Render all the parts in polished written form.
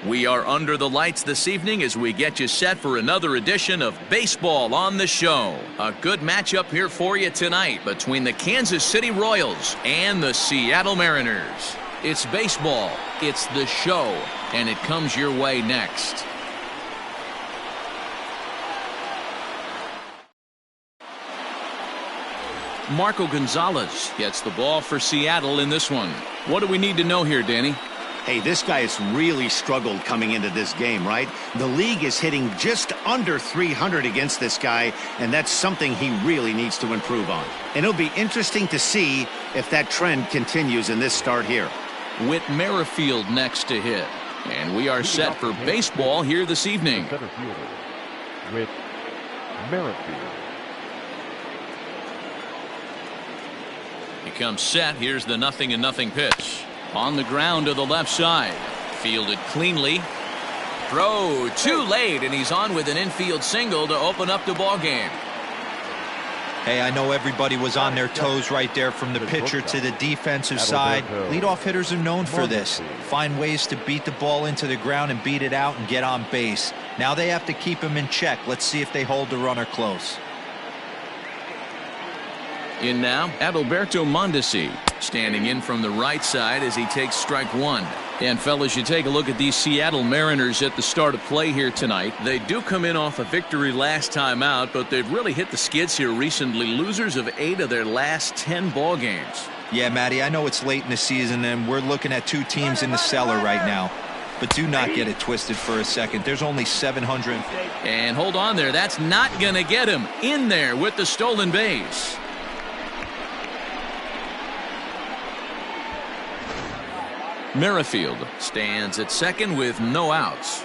We are under the lights this evening as we get you set for another edition of Baseball on the Show. A good matchup here for you tonight between the Kansas City Royals and the Seattle Mariners. It's baseball, it's the show, and it comes your way next. Marco Gonzalez gets the ball for Seattle in this one. What do we need to know here, Danny? Hey, this guy has really struggled coming into this game, right? The league is hitting just under 300 against this guy, and that's something he really needs to improve on. And it'll be interesting to see if that trend continues in this start here. Whit Merrifield next to hit. And we are set for baseball here this evening. Center fielder, Whit Merrifield. He comes set. Here's the 0-0 pitch. On the ground to the left side. Fielded cleanly. Throw too late, and he's on with an infield single to open up the ball game. Hey, I know everybody was on their toes right there from the pitcher to the defensive side. Leadoff hitters are known for this. Find ways to beat the ball into the ground and beat it out and get on base. Now they have to keep him in check. Let's see if they hold the runner close. In now, Alberto Mundus Ii, standing in from the right side as he takes strike one. And fellas, you take a look at these Seattle Mariners at the start of play here tonight. They do come in off a victory last time out, but they've really hit the skids here recently. Losers of 8 of their last 10 ball games. Yeah, Matty, I know it's late in the season and we're looking at 2 teams in the cellar right now. But do not get it twisted for a second. There's only 700. And hold on there. That's not going to get him in there with the stolen base. Merrifield stands at second with no outs.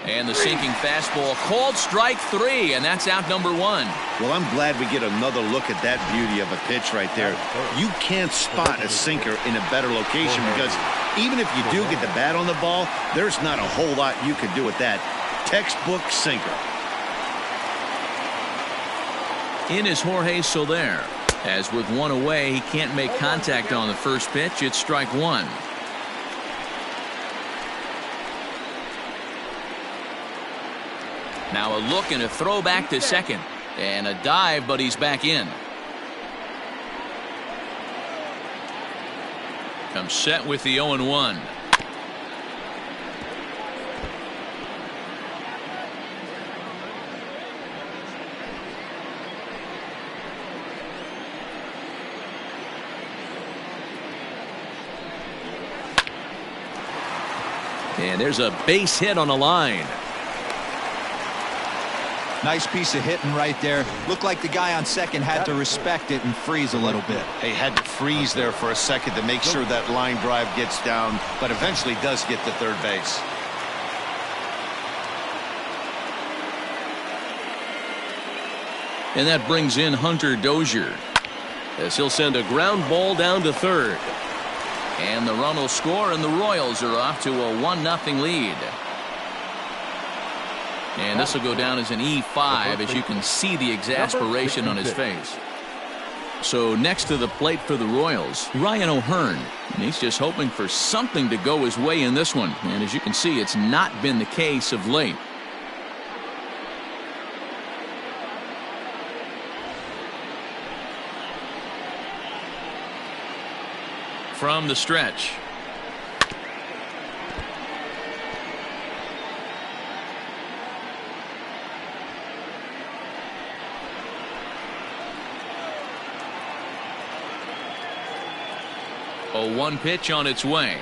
And the sinking fastball called strike 3, and that's out number 1. Well, I'm glad we get another look at that beauty of a pitch right there. You can't spot a sinker in a better location because even if you do get the bat on the ball, there's not a whole lot you can do with that. Textbook sinker. In is Jorge Soler. As with 1 away, he can't make contact on the first pitch. It's strike 1. Now a look and a throw back to second. And a dive, but he's back in. Comes set with the 0-1. And there's a base hit on the line. Nice piece of hitting right there. Looked like the guy on second had to respect it and freeze a little bit. He had to freeze there for a second to make sure that line drive gets down, but eventually does get to third base. And that brings in Hunter Dozier as he'll send a ground ball down to third. And the run will score, and the Royals are off to a 1-0 lead. And this will go down as an E5 as you can see the exasperation on his face. So next to the plate for the Royals, Ryan O'Hearn. And he's just hoping for something to go his way in this one. And as you can see, it's not been the case of late. From the stretch. A 1 pitch on its way.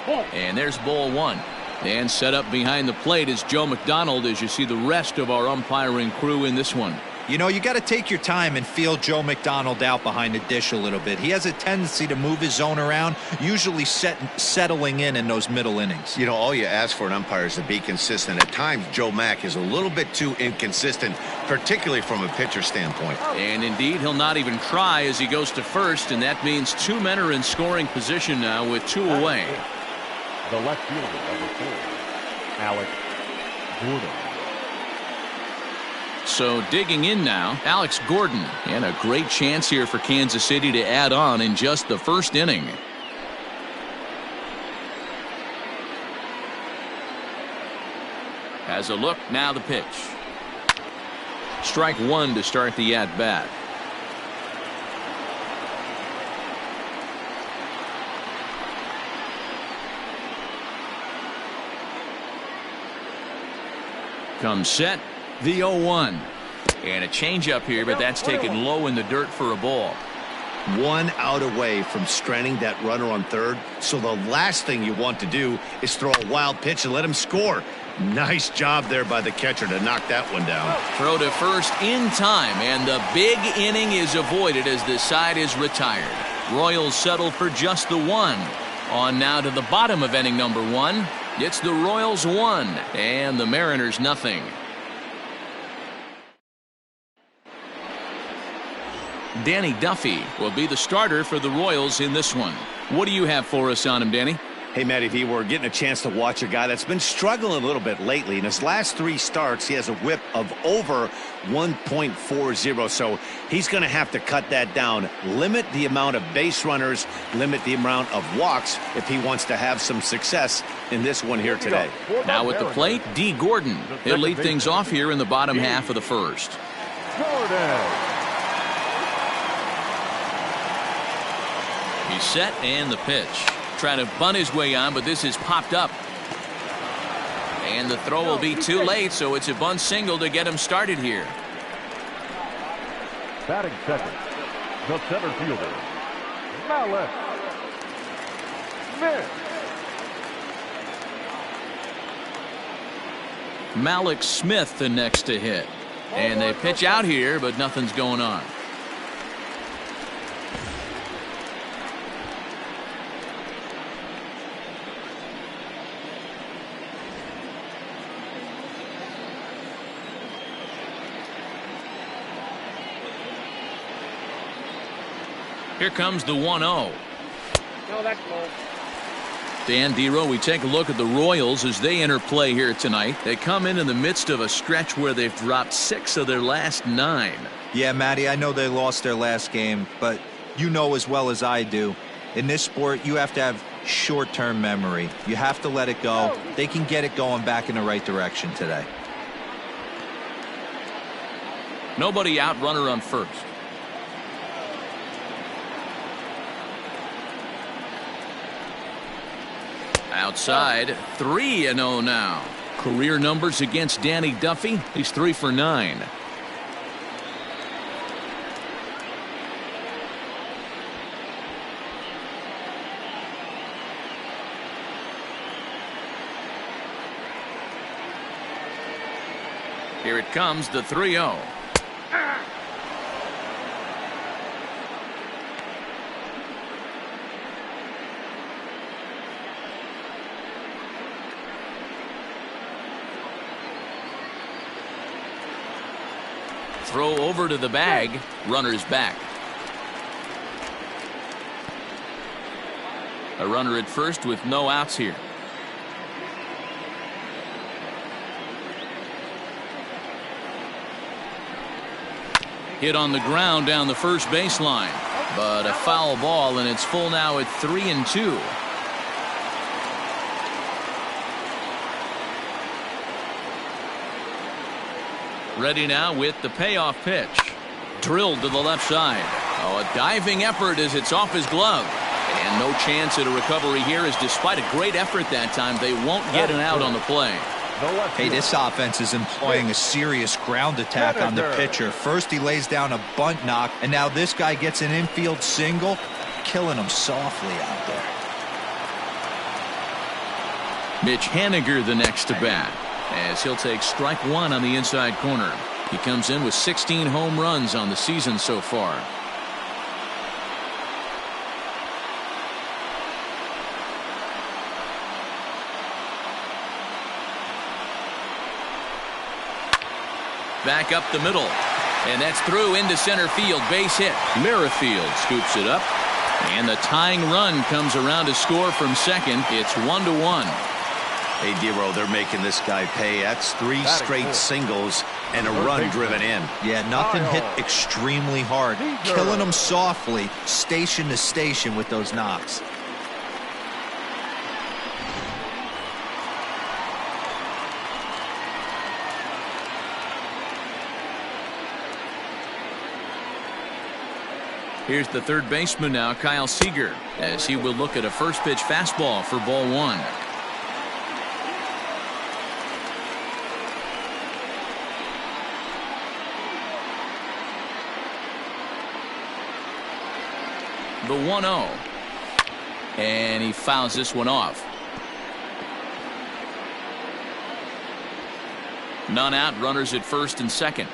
And there's ball 1. And set up behind the plate is Joe McDonald as you see the rest of our umpiring crew in this one. You know, you got to take your time and feel Joe McDonald out behind the dish a little bit. He has a tendency to move his zone around, usually settling in those middle innings. You know, all you ask for an umpire is to be consistent. At times, Joe Mack is a little bit too inconsistent, particularly from a pitcher standpoint. And indeed, he'll not even try as he goes to first, and that means 2 men are in scoring position now with 2 away. The left fielder, number 4, Alex Gordon. So digging in now, Alex Gordon, and a great chance here for Kansas City to add on in just the first inning. Has a look, now the pitch. Strike one to start the at-bat. Comes set, the 0-1. And a changeup here, but that's taken low in the dirt for a ball. 1 out away from stranding that runner on third, so the last thing you want to do is throw a wild pitch and let him score. Nice job there by the catcher to knock that one down. Throw to first in time, and the big inning is avoided as the side is retired. Royals settle for just the 1. On now to the bottom of inning number 1. It's the Royals 1 and the Mariners nothing. Danny Duffy will be the starter for the Royals in this one. What do you have for us on him, Danny? Hey, Matty V, we're getting a chance to watch a guy that's been struggling a little bit lately. In his last 3 starts, he has a whip of over 1.40, so he's going to have to cut that down, limit the amount of base runners, limit the amount of walks if he wants to have some success in this one here today. Now at the plate, D. Gordon. He'll lead things off here in the bottom half of the first. He's set and the pitch. Trying to bunt his way on, but this is popped up. And the throw will be too late, so it's a bunt single to get him started here. Batting second, the center fielder, Malik Smith. Malik Smith the next to hit. And they pitch out here, but nothing's going on. Here comes the 1-0. No, that's low. Dan Dero, we take a look at the Royals as they enter play here tonight. They come in the midst of a stretch where they've dropped 6 of their last 9. Yeah, Matty, I know they lost their last game, but you know as well as I do, in this sport, you have to have short-term memory. You have to let it go. They can get it going back in the right direction today. Nobody out, runner on first. Outside, 3-0 now. Career numbers against Danny Duffy. He's 3 for 9. Here it comes, the 3-0. Throw over to the bag. Runner's back. A runner at first with no outs here. Hit on the ground down the first baseline, but a foul ball, and it's full now at 3-2. Ready now with the payoff pitch. Drilled to the left side. Oh, a diving effort as it's off his glove. And no chance at a recovery here, as despite a great effort that time, they won't get an out on the play. Hey, this offense is employing a serious ground attack on the pitcher. First he lays down a bunt knock, and now this guy gets an infield single, killing him softly out there. Mitch Haniger the next to bat, as he'll take strike one on the inside corner. He comes in with 16 home runs on the season so far. Back up the middle, and that's through into center field. Base hit. Merrifield scoops it up, and the tying run comes around to score from second. It's 1-1. Hey, Dero, they're making this guy pay. That's 3 straight singles and a run driven in. Yeah, nothing hit extremely hard. Killing them softly, station to station with those knocks. Here's the third baseman now, Kyle Seager, as he will look at a first pitch fastball for ball one. The 1-0. And he fouls this one off. None out, runners at first and second.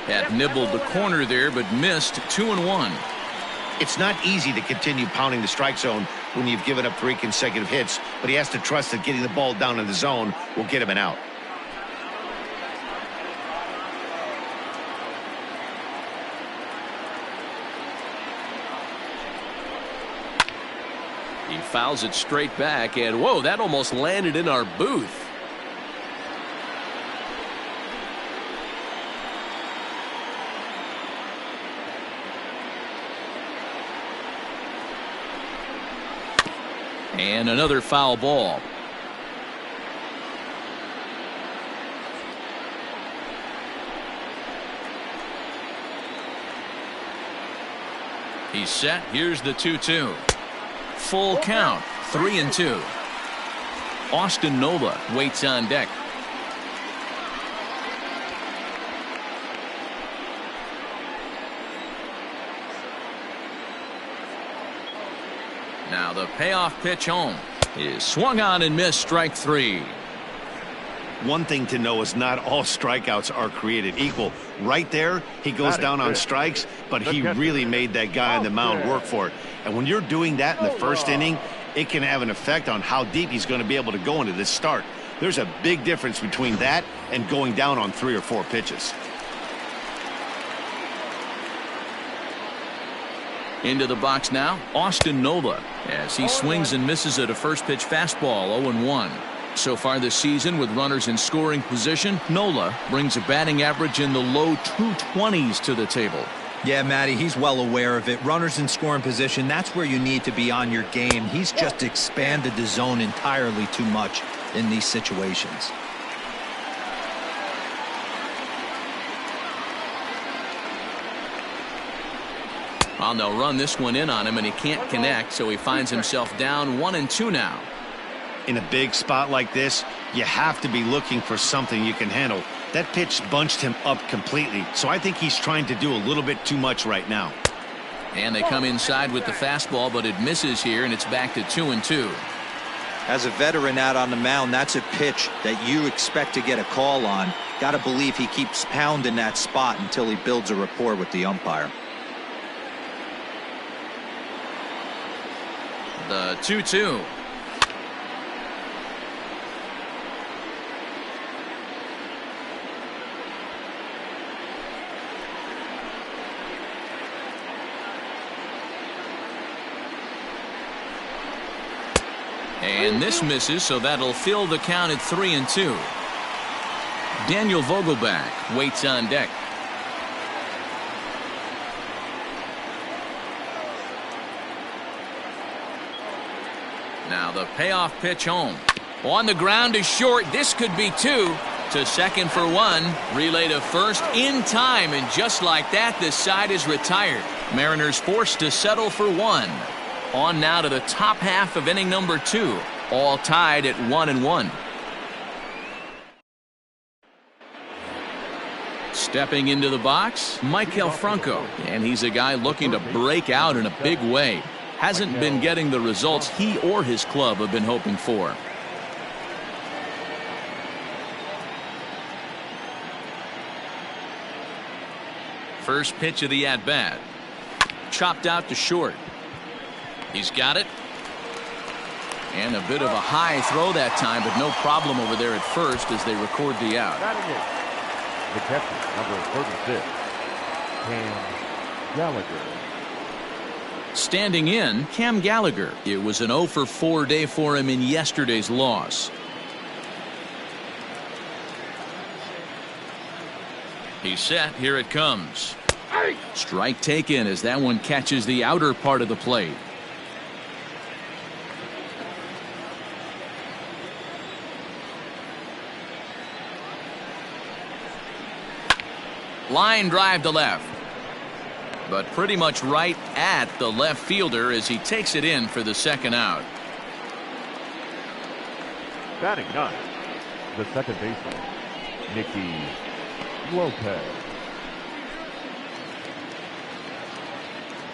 Had nibbled the corner there, but missed. 2-1. It's not easy to continue pounding the strike zone when you've given up 3 consecutive hits, but he has to trust that getting the ball down in the zone will get him an out. He fouls it straight back, and whoa, that almost landed in our booth. And another foul ball. He's set. Here's the 2-2. Full count, 3-2. Austin Nola waits on deck. Now the payoff pitch home is swung on and missed. Strike 3. One thing to know is not all strikeouts are created equal. Right there, he goes down on strikes, but he really made that guy on the mound work for it. And when you're doing that in the first inning, it can have an effect on how deep he's going to be able to go into this start. There's a big difference between that and going down on 3 or 4 pitches. Into the box now, Austin Nola, as he swings and misses at a first pitch fastball. 0-1. So far this season, with runners in scoring position, Nola brings a batting average in the low 220s to the table. Yeah, Matty, he's well aware of it. Runners in scoring position, that's where you need to be on your game. He's just expanded the zone entirely too much in these situations. Well, they'll run this one in on him, and he can't connect, so he finds himself down 1-2 now. In a big spot like this, you have to be looking for something you can handle. That pitch bunched him up completely, so I think he's trying to do a little bit too much right now. And they come inside with the fastball, but it misses here, and it's back to 2-2. As a veteran out on the mound, that's a pitch that you expect to get a call on. Got to believe he keeps pounding that spot until he builds a rapport with the umpire. The 2-2. And this misses, so that'll fill the count at 3-2. Daniel Vogelbach waits on deck. Now the payoff pitch home. On the ground to short. This could be 2. To second for 1. Relay to first in time, and just like that, this side is retired. Mariners forced to settle for 1. On now to the top half of inning number 2. All tied at 1-1. Stepping into the box, Maikel Franco. And he's a guy looking to break out in a big way. Hasn't been getting the results he or his club have been hoping for. First pitch of the at-bat. Chopped out to short. He's got it. And a bit of a high throw that time, but no problem over there at first as they record the out. The catcher, number 36, Cam Gallagher. Standing in, Cam Gallagher. It was an 0-for-4 day for him in yesterday's loss. He's set. Here it comes. Strike taken as that one catches the outer part of the plate. Line drive to left. But pretty much right at the left fielder as he takes it in for the second out. Batting ninth, the second baseman, Nikki Lopez.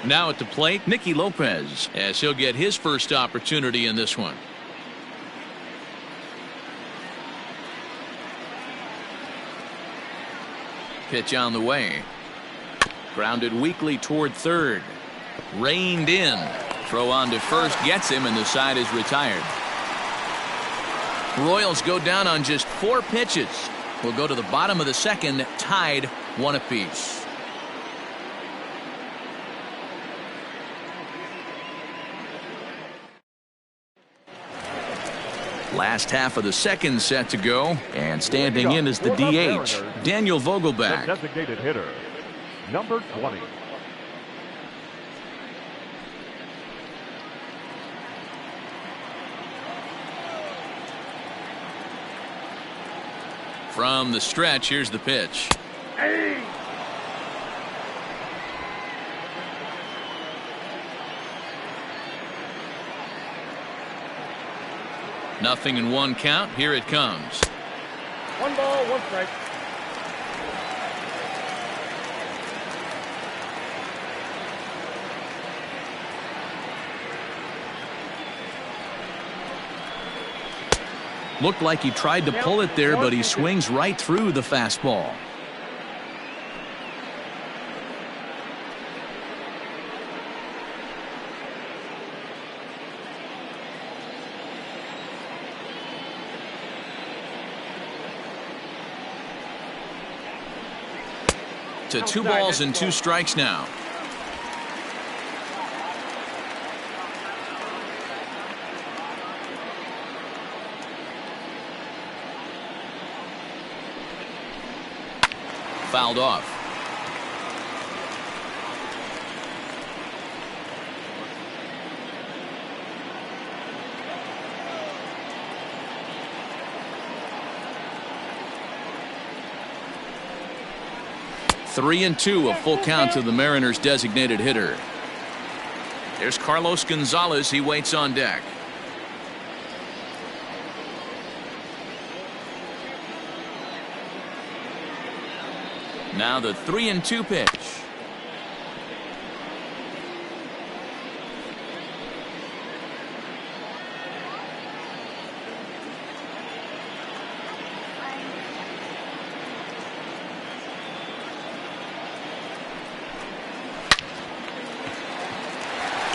Now at the plate, Nikki Lopez, as he'll get his first opportunity in this one. Pitch on the way. Grounded weakly toward third. Reined in. Throw on to first gets him, and the side is retired. Royals go down on just 4 pitches. We'll go to the bottom of the second, tied 1 apiece. Last half of the second set to go, and standing in is the DH, Daniel Vogelbach. The designated hitter, number 20. From the stretch, here's the pitch. Hey! Nothing in 1 count. Here it comes. 1 ball, 1 strike. Looked like he tried to pull it there, but he swings right through the fastball. To 2 balls and 2 strikes now. Fouled off. Three and 2, a full count to the Mariners' designated hitter. There's Carlos Gonzalez. He waits on deck. Now the 3-2 pitch.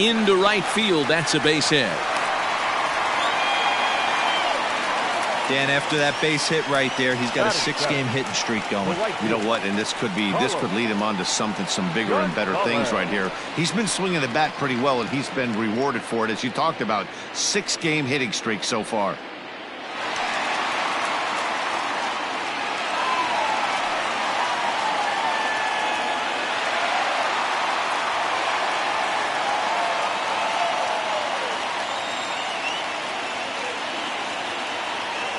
Into right field. That's a base hit. Dan, after that base hit right there, he's got a 6-game hitting streak going. You know what? And this could lead him on to some bigger and better things right here. He's been swinging the bat pretty well, and he's been rewarded for it, as you talked about. 6-game hitting streak so far.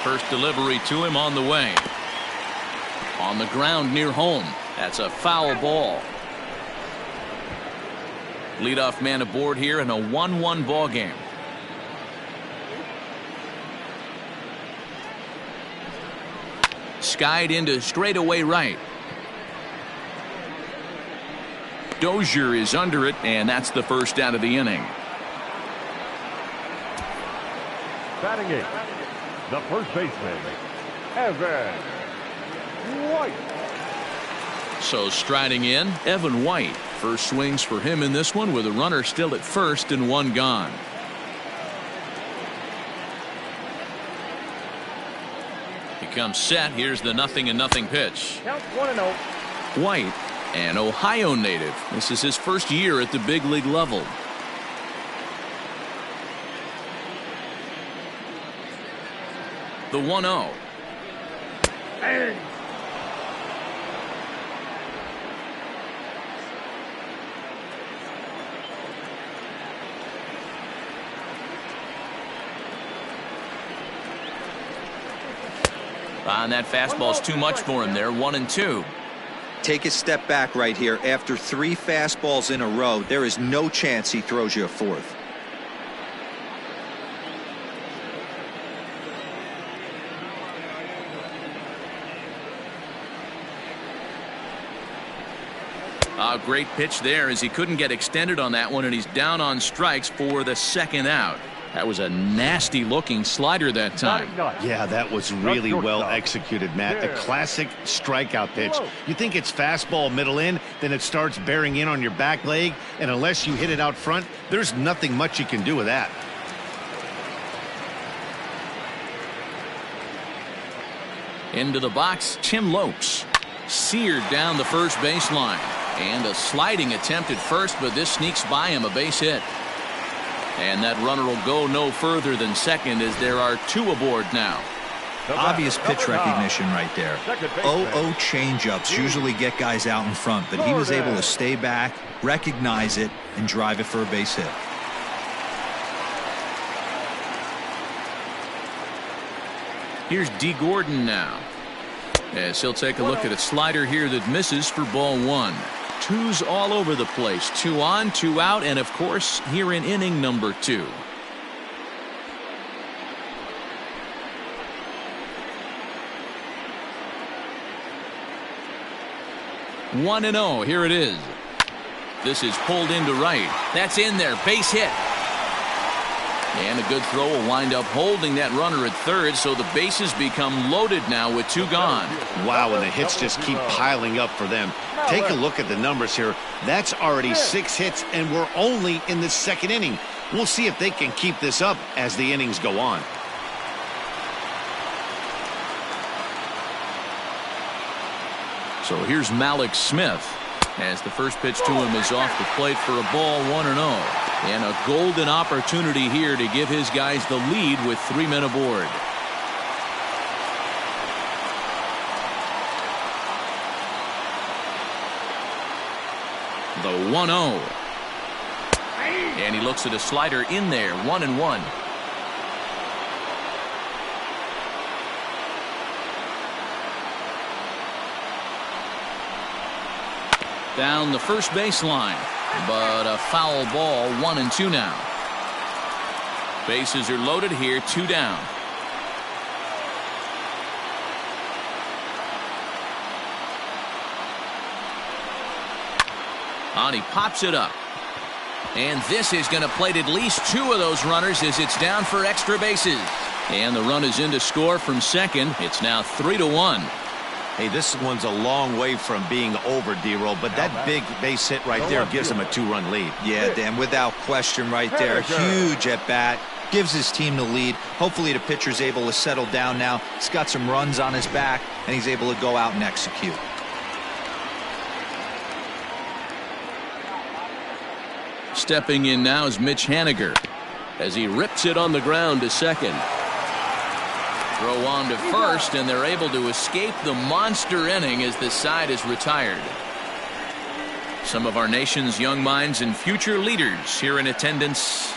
First delivery to him on the way. On the ground near home. That's a foul ball. Leadoff man aboard here in a 1-1 ball game. Skied into straightaway right. Dozier is under it, and that's the first out of the inning. Batting 8, the first baseman, Evan White. So striding in, Evan White. First swings for him in this one with a runner still at first and 1 gone. He comes set. Here's the 0-0 pitch. Count 1-0. White, an Ohio native. This is his first year at the big league level. The 1-0. Bang! And that fastball's too much for him there. 1-2. Take a step back right here. After 3 fastballs in a row, there is no chance he throws you a 4th. A great pitch there as he couldn't get extended on that one, and he's down on strikes for the 2nd out. That was a nasty looking slider that time. Yeah, that was really well executed, Matt. A classic strikeout pitch. You think it's fastball middle in, then it starts bearing in on your back leg, and unless you hit it out front, there's nothing much you can do with that. Into the box, Tim Lopes. Seared down the first baseline. And a sliding attempt at first, but this sneaks by him, a base hit. And that runner will go no further than second as there are 2 aboard now. Obvious pitch recognition right there. 0-0 changeups usually get guys out in front, but he was able to stay back, recognize it, and drive it for a base hit. Here's D. Gordon now, as he'll take a look at a slider here that misses for ball 1. 2s all over the place. 2 on, 2 out, and of course here in inning number 2. One and 0. Here it is. This is pulled into right. That's in there. Base hit. And a good throw will wind up holding that runner at third, so the bases become loaded now with 2 gone. Wow, and the hits just keep piling up for them. Take a look at the numbers here. That's already 6 hits, and we're only in the 2nd inning. We'll see if they can keep this up as the innings go on. So here's Malik Smith, as the first pitch to him is off the plate for a ball, 1-0. And a golden opportunity here to give his guys the lead with 3 men aboard. The 1-0. And he looks at a slider in there, 1-1. Down the first baseline, but a foul ball, 1-2 now. Bases are loaded here, 2 down. And he pops it up. And this is going to plate at least 2 of those runners as it's down for extra bases. And the run is in to score from second. It's now 3-1. Hey, this one's a long way from being over, D-Roll, but that big base hit right there gives him a 2-run lead. Yeah, Dan, without question right there. Huge at bat. Gives his team the lead. Hopefully the pitcher's able to settle down now. He's got some runs on his back, and he's able to go out and execute. Stepping in now is Mitch Haniger as he rips it on the ground to second. Throw on to first, and they're able to escape the monster inning as the side is retired. Some of our nation's young minds and future leaders here in attendance.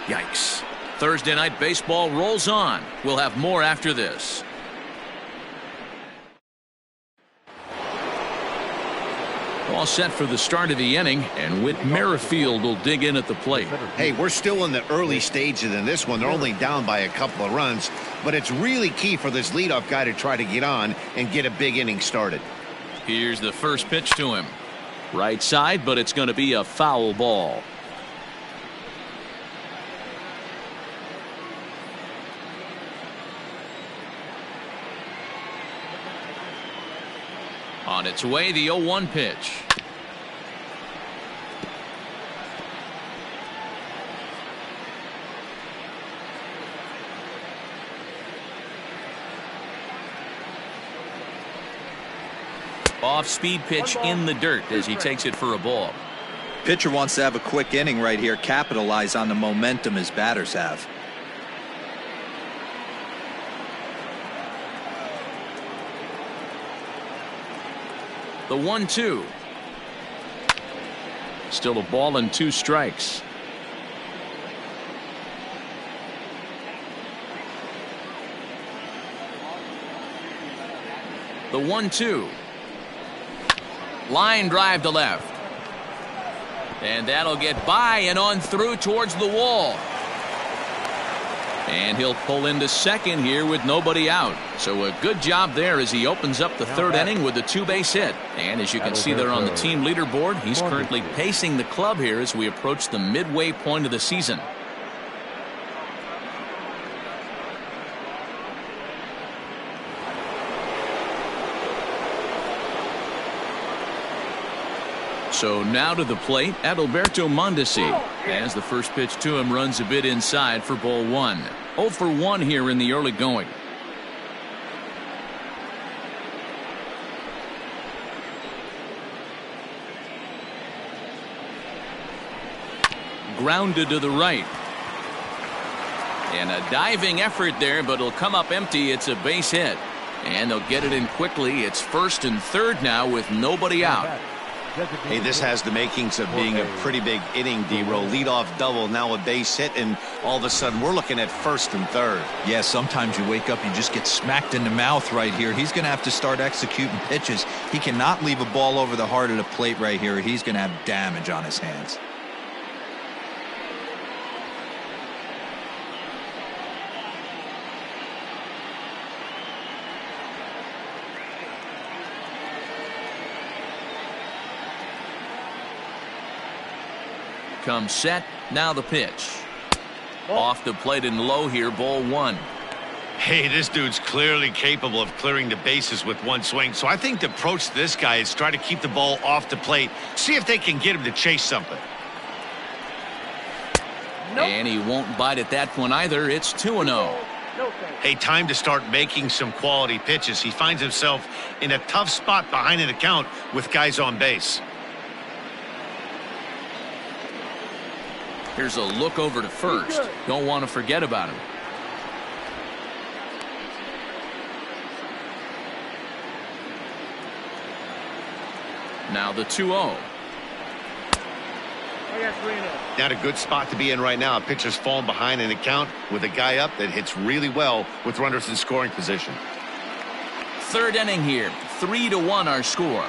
Yikes. Thursday night baseball rolls on. We'll have more after this. All set for the start of the inning, and Whit Merrifield will dig in at the plate. Hey, we're still in the early stages in this one. They're only down by a couple of runs, but it's really key for this leadoff guy to try to get on and get a big inning started. Here's the first pitch to him. Right side, but it's going to be a foul ball. On its way, the 0-1 pitch. Off-speed pitch in the dirt as he takes it for a ball. Pitcher wants to have a quick inning right here, capitalize on the momentum his batters have. The 1-2. Still a ball and 2 strikes. The 1-2. Line drive to left. And that'll get by and on through towards the wall. And he'll pull into second here with nobody out. So a good job there as he opens up the third inning with a 2-base hit. And as you can see there on the team leaderboard, he's currently pacing the club here as we approach the midway point of the season. So now to the plate, Alberto Mundus Ii, as the first pitch to him runs a bit inside for ball 1. 0 for 1 here in the early going. Grounded to the right. And a diving effort there, but it'll come up empty. It's a base hit. And they'll get it in quickly. It's first and third now with nobody out. Hey, this has the makings of being a pretty big inning, D-Roll. Leadoff double, now a base hit, and all of a sudden we're looking at first and third. Yeah, sometimes you wake up, you just get smacked in the mouth right here. He's going to have to start executing pitches. He cannot leave a ball over the heart of the plate right here. He's going to have damage on his hands. Comes set. Now the pitch. Off the plate and low here, ball 1. Hey, this dude's clearly capable of clearing the bases with one swing. So I think the approach to this guy is try to keep the ball off the plate. See if they can get him to chase something. Nope. And he won't bite at that one either. It's 2-0. No, thanks. Hey, time to start making some quality pitches. He finds himself in a tough spot behind an account with guys on base. Here's a look over to first. Don't want to forget about him. Now the 2-0. I got 3-0. Not a good spot to be in right now. A pitcher's falling behind an account with a guy up that hits really well with runners in scoring position. Third inning here. 3-1 our score.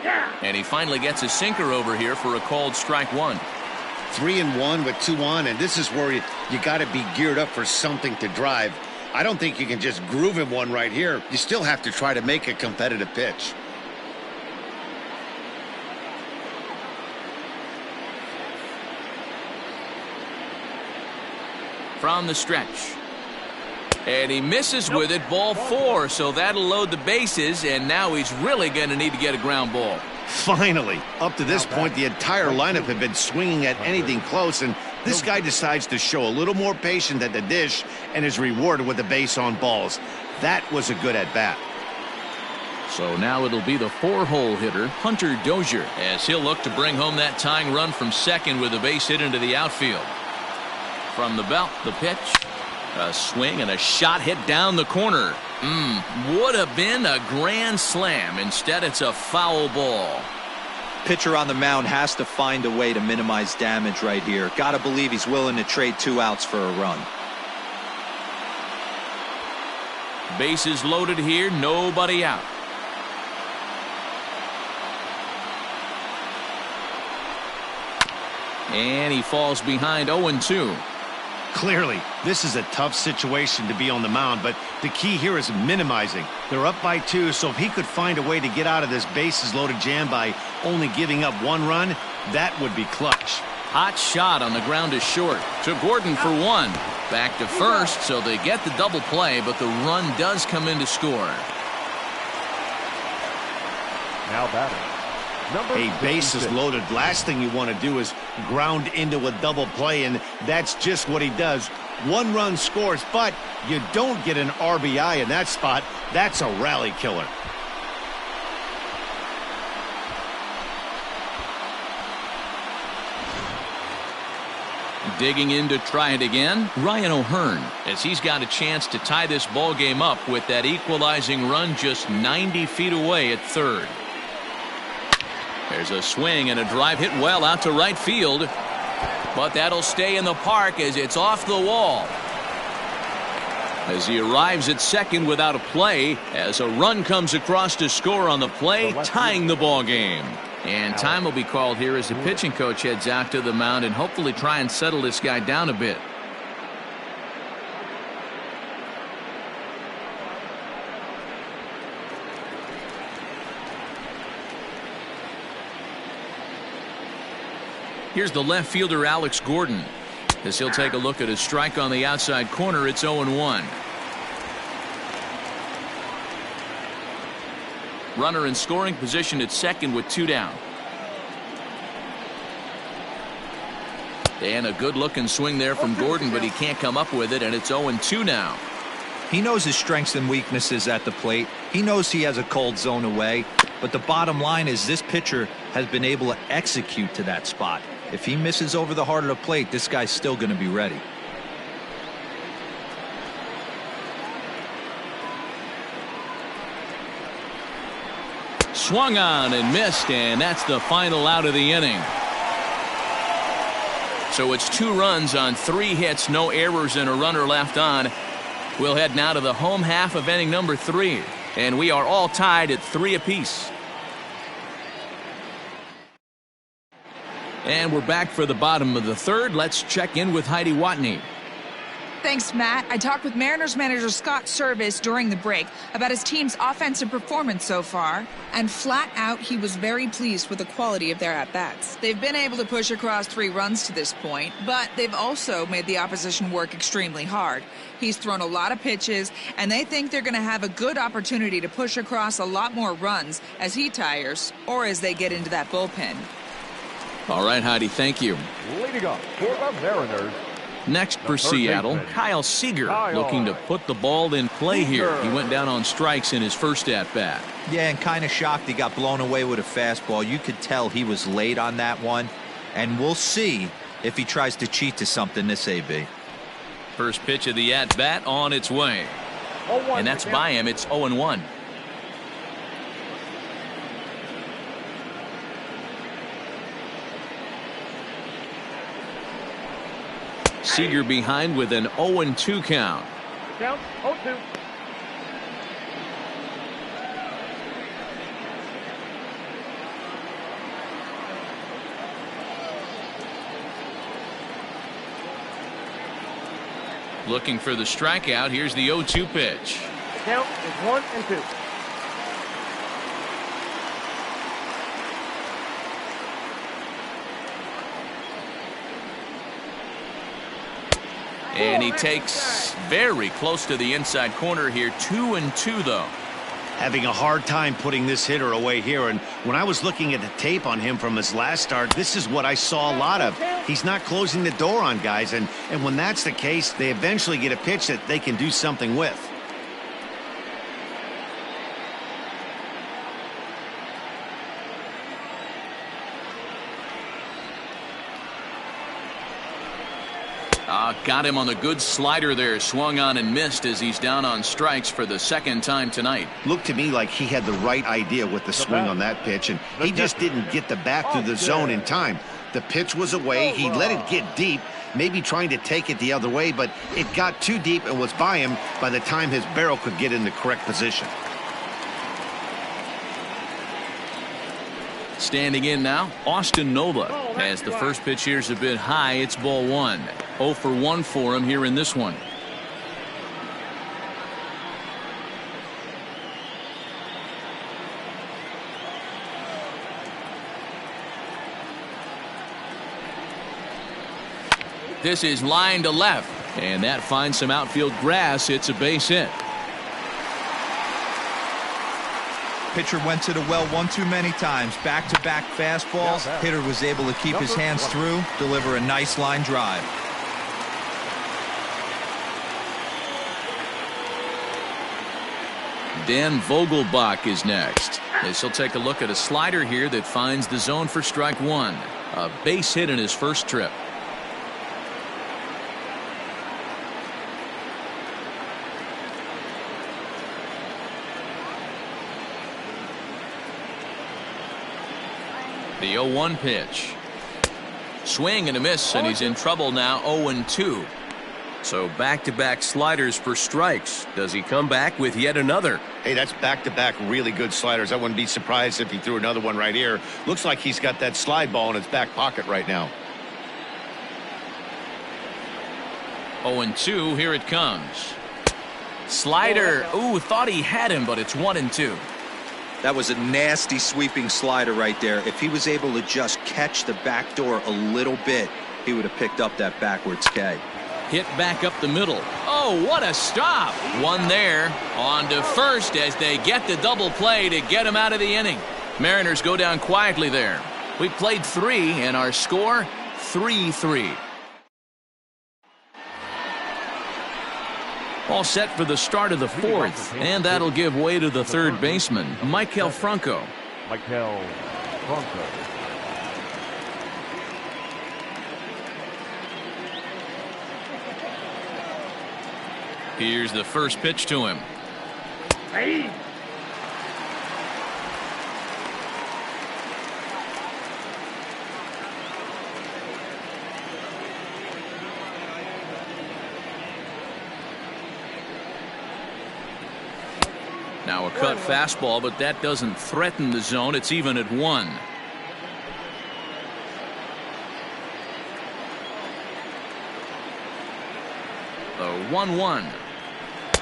Yeah. And he finally gets a sinker over here for a called strike 1. 3-1 with 2 on, and this is where you got to be geared up for something to drive. I don't think you can just groove him one right here. You still have to try to make a competitive pitch. From the stretch. And he misses with it, ball 4, so that'll load the bases, and now he's really going to need to get a ground ball. Finally, up to this point, the entire lineup had been swinging at anything close, and this guy decides to show a little more patience at the dish and is rewarded with a base on balls. That was a good at-bat. So now it'll be the 4-hole hitter, Hunter Dozier, as he'll look to bring home that tying run from second with a base hit into the outfield. From the belt, the pitch. A swing and a shot hit down the corner. Would have been a grand slam. Instead, it's a foul ball. Pitcher on the mound has to find a way to minimize damage right here. Got to believe he's willing to trade 2 outs for a run. Bases loaded here, nobody out. And he falls behind 0-2. Clearly, this is a tough situation to be on the mound, but the key here is minimizing. They're up by 2, so if he could find a way to get out of this bases-loaded jam by only giving up 1 run, that would be clutch. Hot shot on the ground is short. To Gordon for 1. Back to first, so they get the double play, but the run does come in to score. Now batting. A bases loaded. Last thing you want to do is ground into a double play, and that's just what he does. 1 run scores, but you don't get an RBI in that spot. That's a rally killer. Digging in to try it again, Ryan O'Hearn, as he's got a chance to tie this ball game up with that equalizing run just 90 feet away at third. There's a swing and a drive hit well out to right field, but that'll stay in the park as it's off the wall. as he arrives at second without a play as a run comes across to score on the play, tying the ball game. And time will be called here as the pitching coach heads out to the mound and hopefully try and settle this guy down a bit. Here's the left fielder Alex Gordon as he'll take a look at a strike on the outside corner. It's 0-1. Runner in scoring position at second with 2 down. And a good looking swing there from Gordon, but he can't come up with it, and it's 0-2 now. He knows his strengths and weaknesses at the plate. He knows he has a cold zone away, but the bottom line is this pitcher has been able to execute to that spot. If he misses over the heart of the plate, this guy's still going to be ready. Swung on and missed, and that's the final out of the inning. So it's 2 runs on 3 hits, no errors, and a runner left on. We'll head now to the home half of inning number 3, and we are all tied at 3 apiece. And we're back for the bottom of the 3rd. Let's check in with Heidi Watney. Thanks, Matt. I talked with Mariners manager Scott Service during the break about his team's offensive performance so far, and flat out he was very pleased with the quality of their at-bats. They've been able to push across 3 runs to this point, but they've also made the opposition work extremely hard. He's thrown a lot of pitches, and they think they're going to have a good opportunity to push across a lot more runs as he tires or as they get into that bullpen. All right, Heidi, thank you. Leading up for the Mariners. Next for Seattle, Kyle Seager looking to put the ball in play here. He went down on strikes in his first at-bat. Yeah, and kind of shocked he got blown away with a fastball. You could tell he was late on that one, and we'll see if he tries to cheat to something this AB. First pitch of the at-bat on its way. And that's by him. It's 0-1. Seager behind with an 0-2 count. Count 0-2. Looking for the strikeout. Here's the 0-2 pitch. The count is 1-2. And he takes very close to the inside corner here. 2-2 though. Having a hard time putting this hitter away here, and when I was looking at the tape on him from his last start, this is what I saw a lot of. He's not closing the door on guys, and when that's the case, they eventually get a pitch that they can do something with. Got him on the good slider there. Swung on and missed as he's down on strikes for the 2nd time tonight. Looked to me like he had the right idea with the swing on that pitch, and he just didn't get the bat through the zone in time. The pitch was away. He let it get deep, maybe trying to take it the other way, but it got too deep and was by him by the time his barrel could get in the correct position. Standing in now, Austin Nova. As the first pitch here's a bit high, it's ball 1. 0 for 1 for him here in this one. This is line to left, and that finds some outfield grass. It's a base hit. Pitcher went to the well one too many times. Back-to-back fastballs. Hitter was able to keep his hands through, deliver a nice line drive. Dan Vogelbach is next, as he'll take a look at a slider here that finds the zone for strike 1. A base hit in his first trip. The 0-1 pitch. Swing and a miss, and he's in trouble now. 0-2. So back-to-back sliders for strikes. Does he come back with yet another? Hey, that's back-to-back really good sliders. I wouldn't be surprised if he threw another one right here. Looks like he's got that slide ball in his back pocket right now. 0-2, here it comes. Slider. Ooh, thought he had him, but it's 1-2. That was a nasty sweeping slider right there. If he was able to just catch the back door a little bit, he would have picked up that backwards K. Hit back up the middle. Oh, what a stop. One there. On to first as they get the double play to get him out of the inning. Mariners go down quietly there. We played 3 and our score 3-3. All set for the start of the 4th, and that'll give way to the third baseman, Maikel Franco. Maikel Franco. Here's the first pitch to him. Hey. Now a cut fastball, but that doesn't threaten the zone. It's even at 1. The 1-1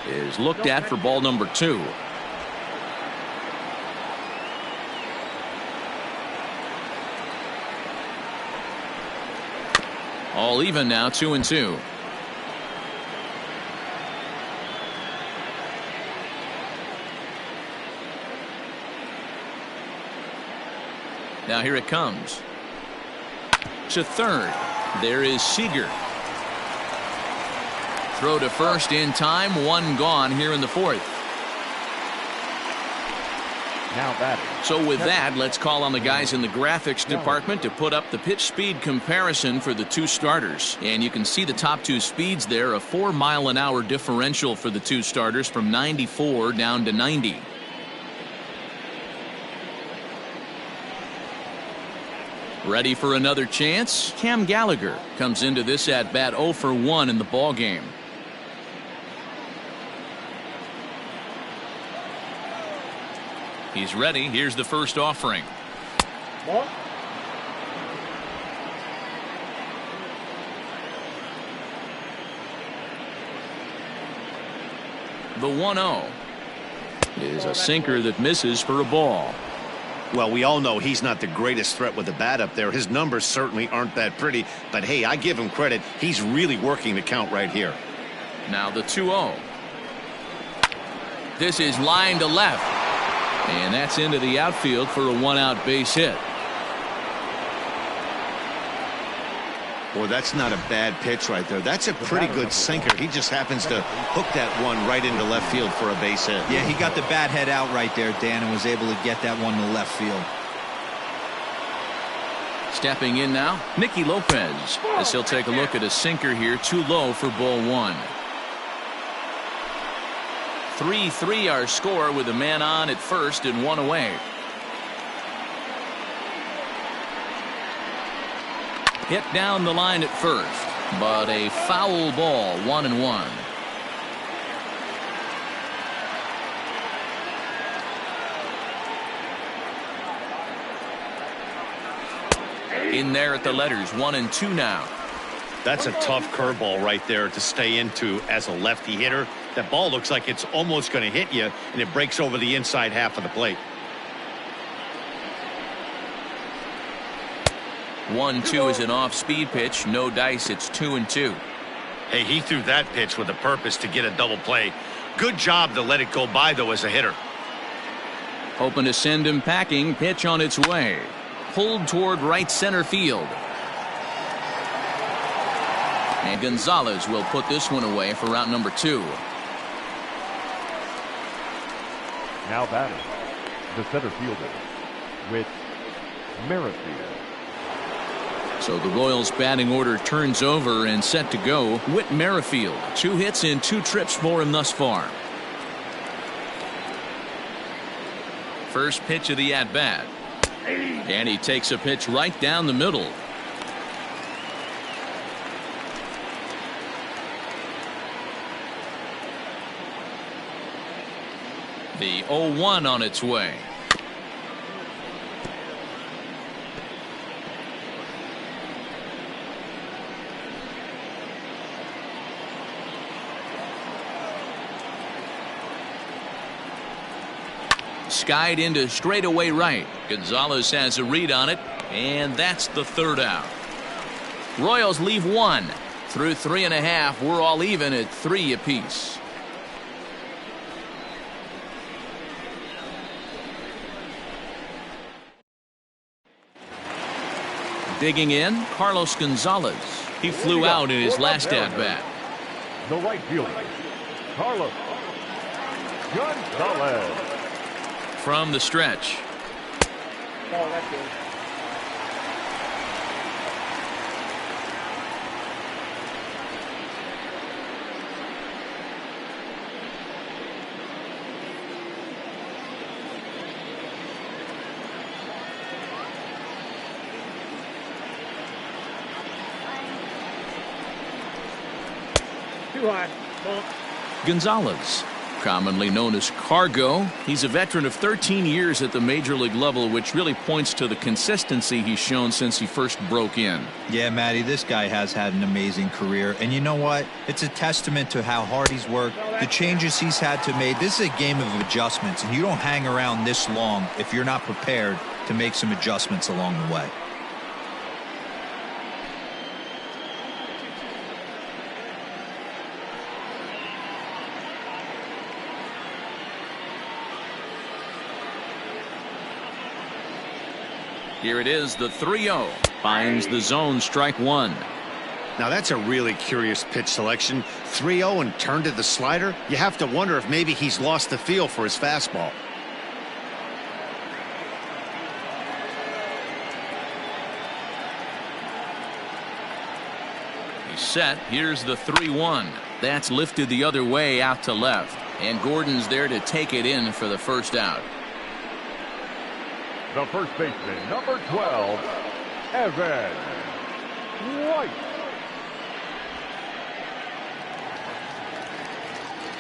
is looked at for ball number 2. All even now, 2-2. Now here it comes. To third. There is Seager. Throw to first in time. 1 gone here in the 4th. Now batting. So with that, let's call on the guys in the graphics department to put up the pitch speed comparison for the 2 starters. And you can see the top 2 speeds there. A 4-mile-an-hour differential for the 2 starters from 94 down to 90. Ready for another chance? Cam Gallagher comes into this at-bat 0 for 1 in the ballgame. He's ready. Here's the first offering. Ball. The 1-0 is a sinker that misses for a ball. Well, we all know he's not the greatest threat with the bat up there. His numbers certainly aren't that pretty. But, hey, I give him credit. He's really working the count right here. Now the 2-0. This is line to left. And that's into the outfield for a 1-out base hit. Boy, that's not a bad pitch right there. That's a pretty good sinker. He just happens to hook that one right into left field for a base hit. Yeah, he got the bat head out right there, Dan, and was able to get that one to left field. Stepping in now, Nikki Lopez, as he'll take a look at a sinker here, too low for ball 1. 3-3 our score with a man on at first and 1 away. Hit down the line at first, but a foul ball, 1-1. In there at the letters, 1-2 now. That's a tough curveball right there to stay into as a lefty hitter. That ball looks like it's almost going to hit you, and it breaks over the inside half of the plate. 1-2 is an off-speed pitch. No dice. It's 2-2. Hey, he threw that pitch with a purpose to get a double play. Good job to let it go by, though, as a hitter. Hoping to send him packing. Pitch on its way. Pulled toward right center field. And Gonzalez will put this one away for route number 2. Now batting, the center fielder, Whit Merrifield. So the Royals batting order turns over and set to go. Whit Merrifield, 2 hits in 2 trips for him thus far. First pitch of the at-bat. And he takes a pitch right down the middle. The 0-1 on its way. Skied into straightaway right. Gonzales has a read on it, and that's the third out. Royals leave one. Through 3.5, we're all even at 3 apiece. Digging in, Carlos Gonzalez. He flew out in his last at-bat. The right fielder, Carlos Gonzalez. From the stretch. Oh, that's good. Too high. Ball. Gonzalez, commonly known as Cargo. He's a veteran of 13 years at the major league level, which really points to the consistency he's shown since he first broke in. Yeah, Matty, this guy has had an amazing career. And you know what? It's a testament to how hard he's worked, the changes he's had to make. This is a game of adjustments, and you don't hang around this long if you're not prepared to make some adjustments along the way. Here it is, the 3-0. Finds the zone, strike one. Now that's a really curious pitch selection. 3-0 and turned to the slider. You have to wonder if maybe he's lost the feel for his fastball. He's set. Here's the 3-1. That's lifted the other way out to left. And Gordon's there to take it in for the first out. The first baseman, number 12, Evan White.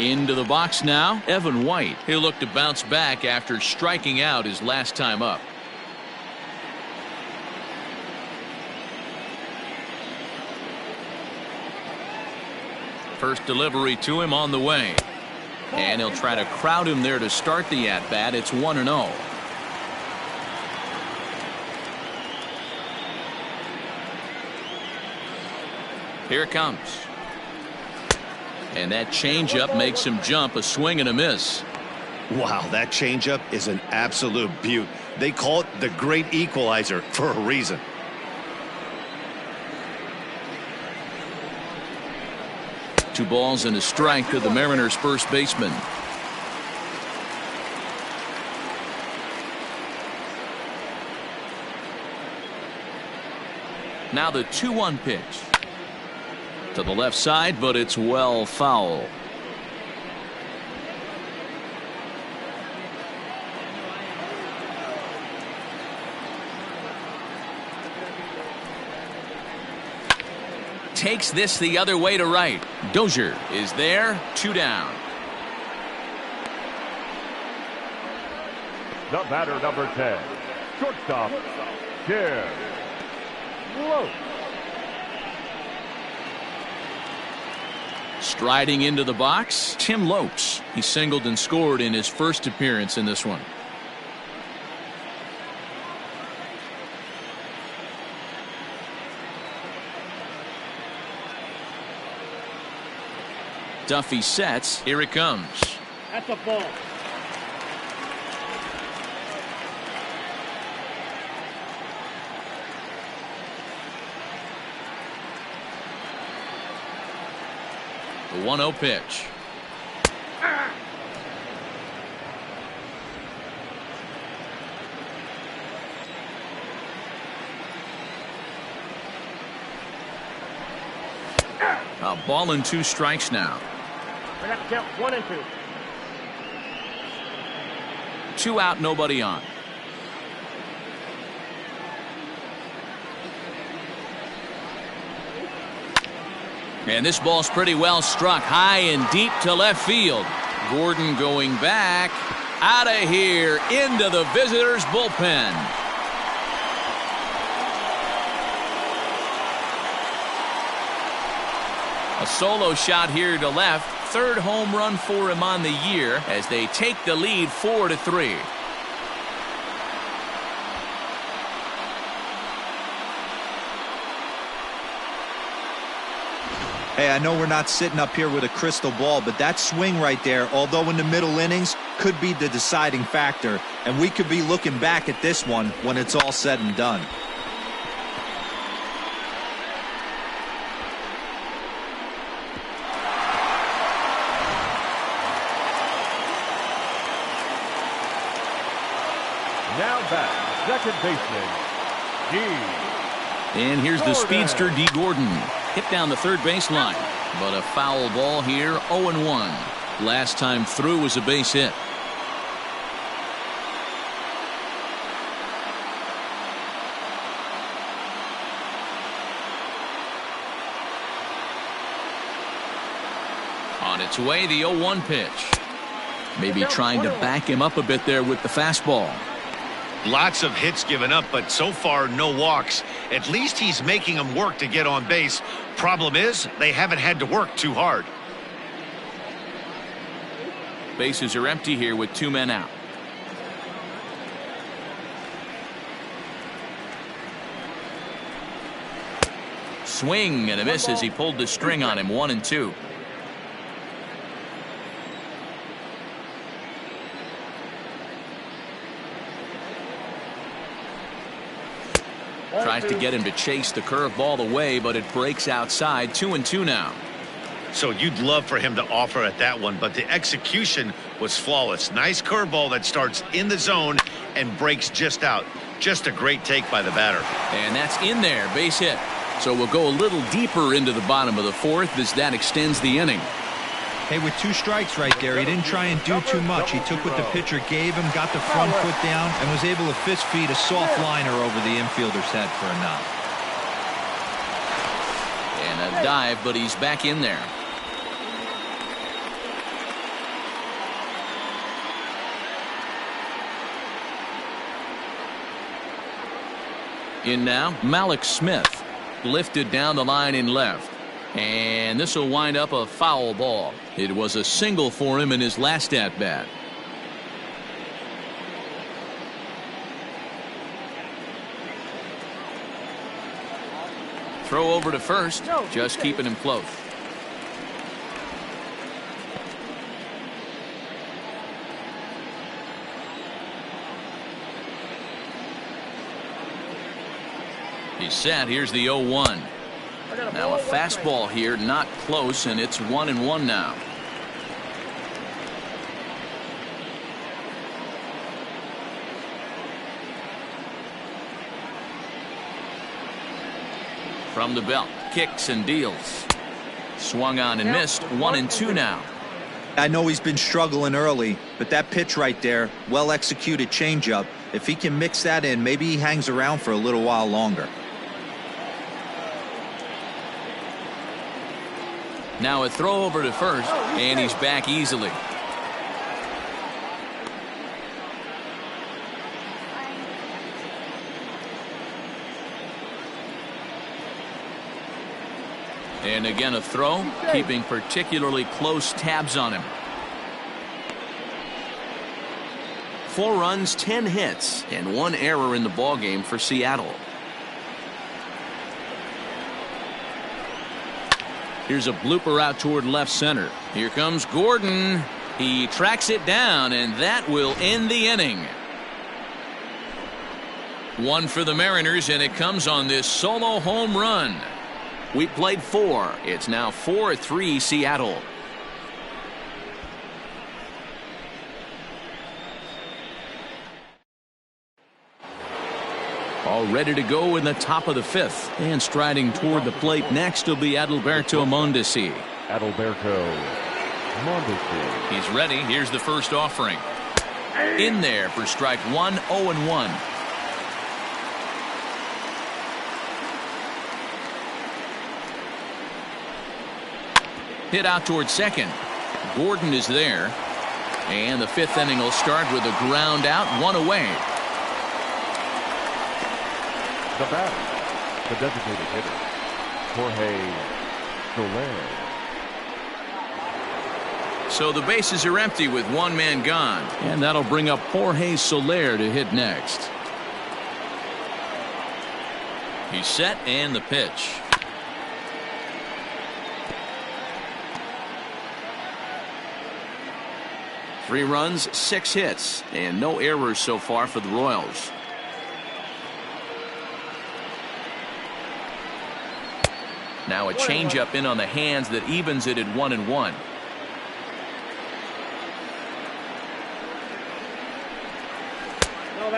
Into the box now, Evan White. He'll look to bounce back after striking out his last time up. First delivery to him on the way. And he'll try to crowd him there to start the at-bat. It's 1-0. Here it comes. And that changeup makes him jump, a swing and a miss. Wow, that changeup is an absolute beaut. They call it the great equalizer for a reason. Two balls and a strike to the Mariners' first baseman. Now the 2-1 pitch. To the left side, but it's well foul. Takes this the other way to right. Dozier is there, 2 down. The batter, number 10, shortstop, Nikki Lopez. Striding into the box, Tim Lopes. He singled and scored in his first appearance in this one. Duffy sets. Here it comes. That's a ball. The 1-0 pitch. A ball and 2 strikes now. We're going to have to count 1 and 2. 2 out, nobody on. And this ball's pretty well struck, high and deep to left field. Gordon going back, Out of here into the visitors' bullpen. A solo shot here to left. Third home run for him on the year as they take the lead 4-3. Hey, I know we're not sitting up here with a crystal ball, but that swing right there, although in the middle innings, could be the deciding factor. And we could be looking back at this one when it's all said and done. Now back, second baseman, And here's the speedster, D. Gordon. Hit down the third baseline, but a foul ball here, 0-1. Last time through was a base hit. On its way, the 0-1 pitch. Maybe trying to back him up a bit there with the fastball. Lots of hits given up, but so far no walks. At least he's making them work to get on base. Problem is, they haven't had to work too hard. Bases are empty here with 2 men out. Swing and a miss as he pulled the string on him. 1-2. Tries to get him to chase the curveball away, but it breaks outside. 2-2 now. So you'd love for him to offer at that one, but the execution was flawless. Nice curveball that starts in the zone and breaks just out. Just a great take by the batter. And that's in there. Base hit. So we'll go a little deeper into the bottom of the fourth as that extends the inning. Hey, with 2 strikes right there, he didn't try and do too much. He took what the pitcher gave him, got the front foot down, and was able to fist feed a soft liner over the infielder's head for a knock. And a dive, but he's back in there. In now, Malik Smith. Lifted down the line in left. And this will wind up a foul ball. It was a single for him in his last at-bat. Throw over to first, just keeping him close. He's set. Here's the 0-1. Now a fastball here, not close, and it's 1-1 now. From the belt, kicks and deals. Swung on and missed. 1-2 now. I know he's been struggling early, but that pitch right there, well executed changeup. If he can mix that in, maybe he hangs around for a little while longer. Now a throw over to first, and he's back easily. And again a throw, keeping particularly close tabs on him. 4 runs, 10 hits, and 1 error in the ballgame for Seattle. Here's a blooper out toward left center. Here comes Gordon. He tracks it down, and that will end the inning. 1 for the Mariners, and it comes on this solo home run. We played 4. It's now 4-3 Seattle. All ready to go in the top of the 5th. And striding toward the plate next will be Alberto Mundus Ii. Alberto Mundus Ii. He's ready. Here's the first offering. In there for strike 1, 0-1. Hit out toward second. Gordon is there. And the fifth inning will start with a ground out, one away. The batter, the designated hitter, Jorge Soler. So the bases are empty with one man gone. And that'll bring up Jorge Soler to hit next. He's set and the pitch. Three runs, 6 hits, and no errors so far for the Royals. Now a changeup in on the hands that evens it at 1-1.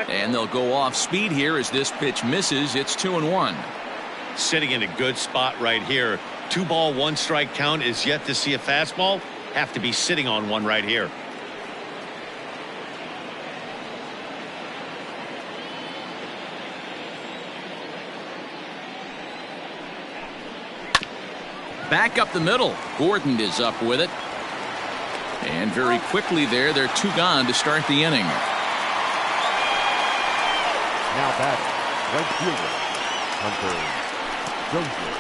And they'll go off speed here as this pitch misses. It's 2-1. Sitting in a good spot right here. 2 ball, 1 strike count is yet to see a fastball. Have to be sitting on one right here. Back up the middle. Gordon is up with it. And very quickly there, they're 2 gone to start the inning. Now batting, right fielder, Hunter Dozier.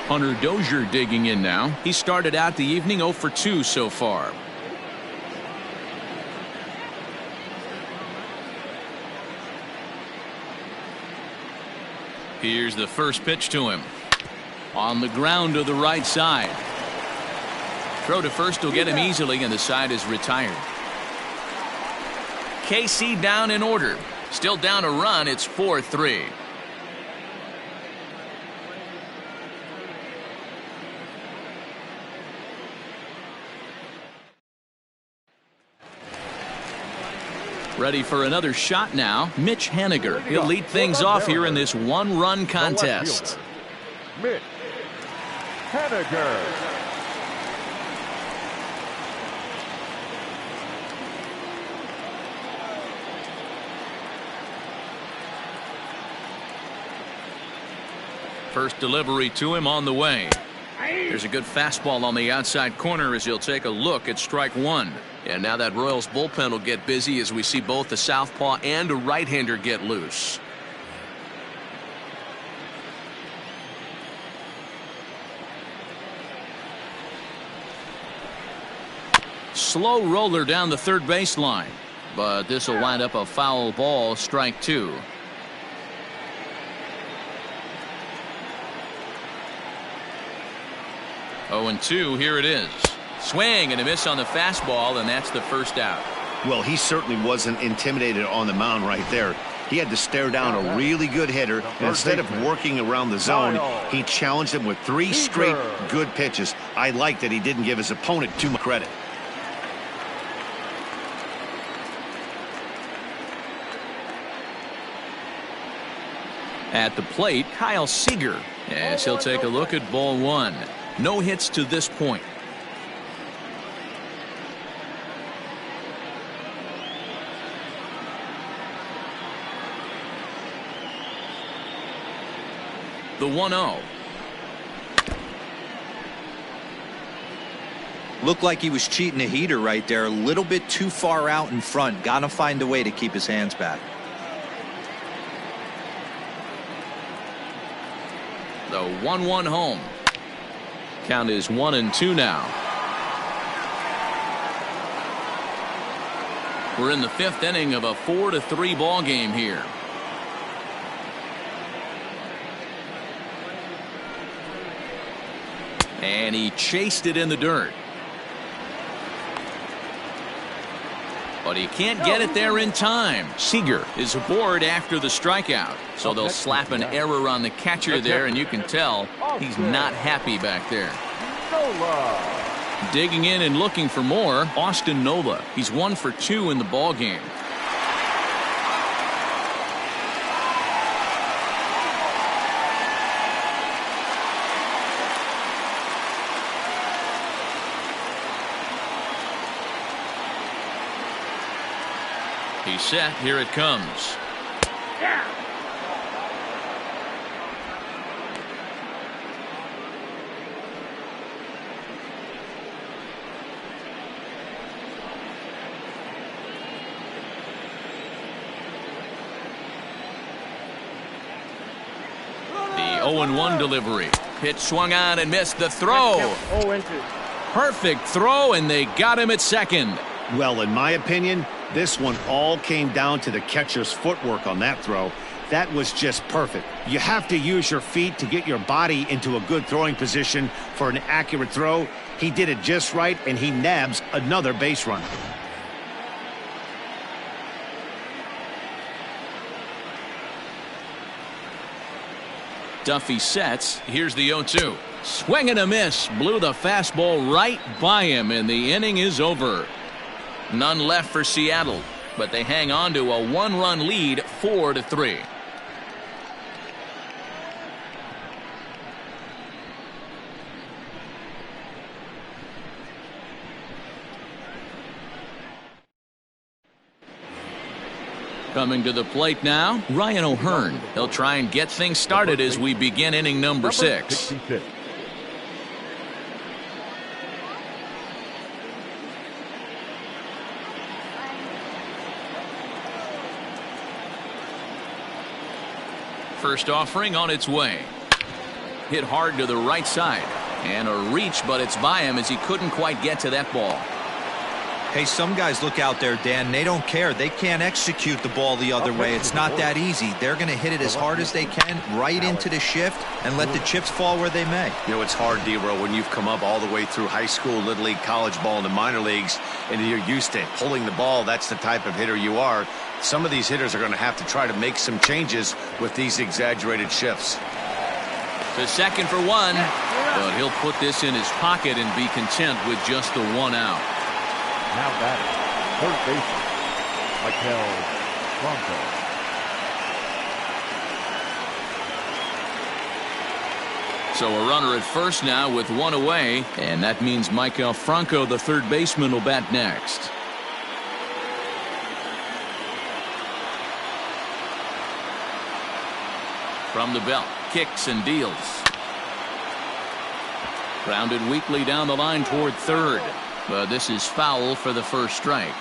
Hunter Dozier digging in now. He started out the evening 0 for 2 so far. Here's the first pitch to him. On the ground to the right side. Throw to first will get him easily, and the side is retired. KC down in order. Still down a run. It's 4-3. Ready for another shot now. Mitch Haniger. He'll lead things off here in this 1-run contest. Mitch Haniger. First delivery to him on the way. There's a good fastball on the outside corner as he'll take a look at strike 1. And now that Royals bullpen will get busy as we see both the southpaw and a right-hander get loose. Slow roller down the third baseline. But this will wind up a foul ball, strike 2. Oh, 0-2, here it is. Swing and a miss on the fastball, and that's the first out. Well, he certainly wasn't intimidated on the mound right there. He had to stare down a really good hitter, and instead of working around the zone, he challenged him with 3 straight good pitches. I like that he didn't give his opponent too much credit. At the plate, Kyle Seager, as he'll take a look at ball 1. No hits to this point. The 1-0. Looked like he was cheating a heater right there. A little bit too far out in front. Gotta find a way to keep his hands back. The 1-1 home. Count is 1-2 now. We're in the 5th inning of a 4-3 ball game here. And he chased it in the dirt. But he can't get it there in time. Seager is aboard after the strikeout. So they'll slap an error on the catcher there, and you can tell he's not happy back there. Digging in and looking for more, Austin Nola. He's 1 for 2 in the ball game. He's set. Here it comes. 0-1 delivery. Pitch swung on and missed the throw. 0-2. Perfect throw, and they got him at second. Well, in my opinion, this one all came down to the catcher's footwork on that throw. That was just perfect. You have to use your feet to get your body into a good throwing position for an accurate throw. He did it just right, and he nabs another base runner. Duffy sets. Here's the 0-2. Swing and a miss. Blew the fastball right by him, and the inning is over. None left for Seattle, but they hang on to a one-run lead, 4-3. Coming to the plate now, Ryan O'Hearn. He'll try and get things started as we begin inning number 6. 66. First offering on its way. Hit hard to the right side. And a reach, but it's by him as he couldn't quite get to that ball. Hey, some guys look out there, Dan. They don't care. They can't execute the ball the other way. It's not that easy. They're going to hit it as hard as they can right into the shift and let the chips fall where they may. You know, it's hard, D-Row, when you've come up all the way through high school, little league, college ball, and the minor leagues, and you're used to pulling the ball. That's the type of hitter you are. Some of these hitters are going to have to try to make some changes with these exaggerated shifts. To second for one, but he'll put this in his pocket and be content with just the one out. Now batting, third baseman, Michael Franco. So a runner at first now with one away, and that means Michael Franco, the third baseman, will bat next. From the belt, kicks and deals. Grounded weakly down the line toward third. But this is foul for the first strike.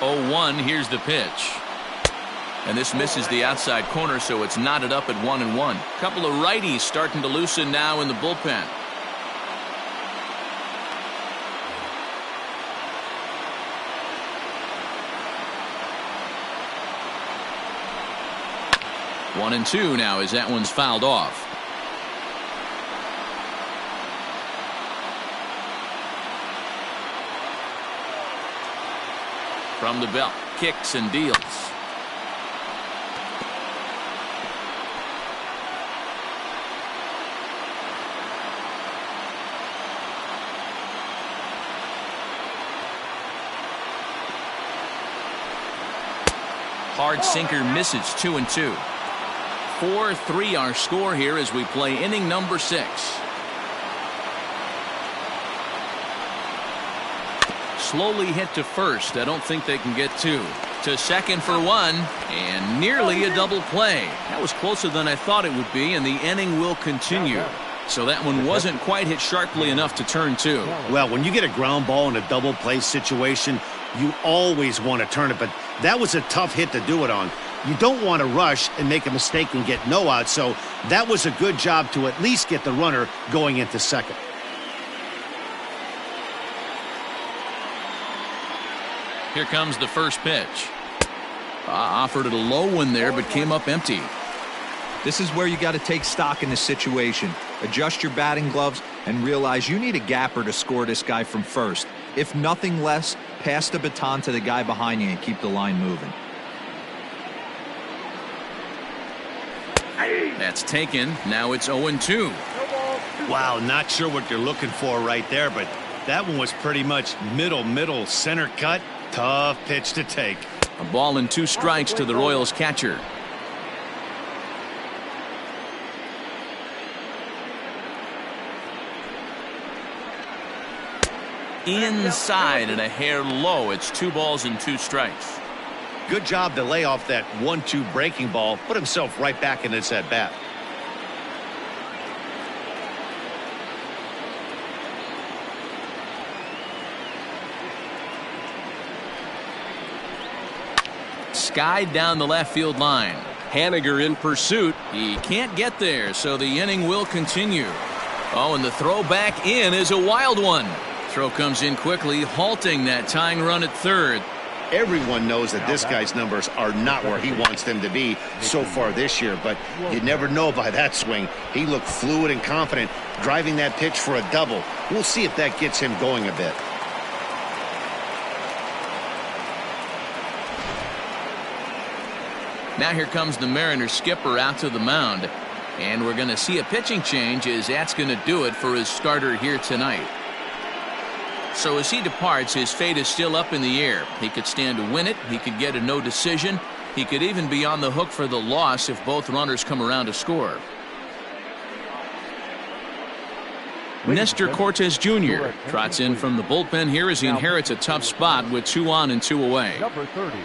Oh, 1, here's the pitch. And this misses the outside corner, so it's knotted up at 1-1. Couple of righties starting to loosen now in the bullpen. One and two now as that one's fouled off. From the belt, kicks and deals. Hard sinker misses, 2-2. 4-3 our score here as we play inning number 6. Slowly hit to first. I don't think they can get two. To second for one, and nearly a double play. That was closer than I thought it would be, and the inning will continue. So that one wasn't quite hit sharply enough to turn two. Well, when you get a ground ball in a double play situation, you always want to turn it, but that was a tough hit to do it on. You don't want to rush and make a mistake and get no out, so that was a good job to at least get the runner going into second. Here comes the first pitch. Offered it a low one there, but came up empty. This is where you got to take stock in this situation. Adjust your batting gloves and realize you need a gapper to score this guy from first. If nothing less, pass the baton to the guy behind you and keep the line moving. That's taken. Now it's 0-2. Wow, not sure what you're looking for right there, but that one was pretty much middle, center cut. Tough pitch to take. A ball and 2 strikes to the Royals catcher. Inside and a hair low. It's 2 balls and 2 strikes. Good job to lay off that 1-2 breaking ball. Put himself right back in this at bat. skied down the left field line. Haniger in pursuit. He can't get there, so the inning will continue. Oh, and the throw back in is a wild one. Throw comes in quickly, halting that tying run at third. Everyone knows that this guy's numbers are not where he wants them to be so far this year, but you never know by that swing. He looked fluid and confident, driving that pitch for a double. We'll see if that gets him going a bit. Now here comes the Mariners skipper out to the mound. And we're going to see a pitching change, as that's going to do it for his starter here tonight. So as he departs, his fate is still up in the air. He could stand to win it. He could get a no decision. He could even be on the hook for the loss if both runners come around to score. Nestor Cortes Jr. trots in from the bullpen here as he inherits a tough spot with 2 on and 2 away. Number 30,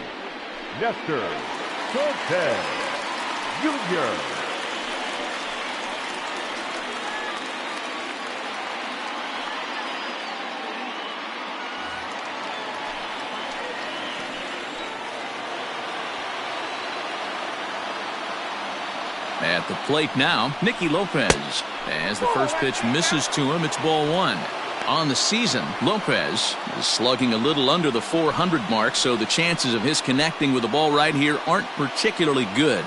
Nestor Cortes Jr. At the plate now, Nikki Lopez. As the first pitch misses to him, it's ball 1. On the season, Lopez is slugging a little under the 400 mark, so the chances of his connecting with the ball right here aren't particularly good.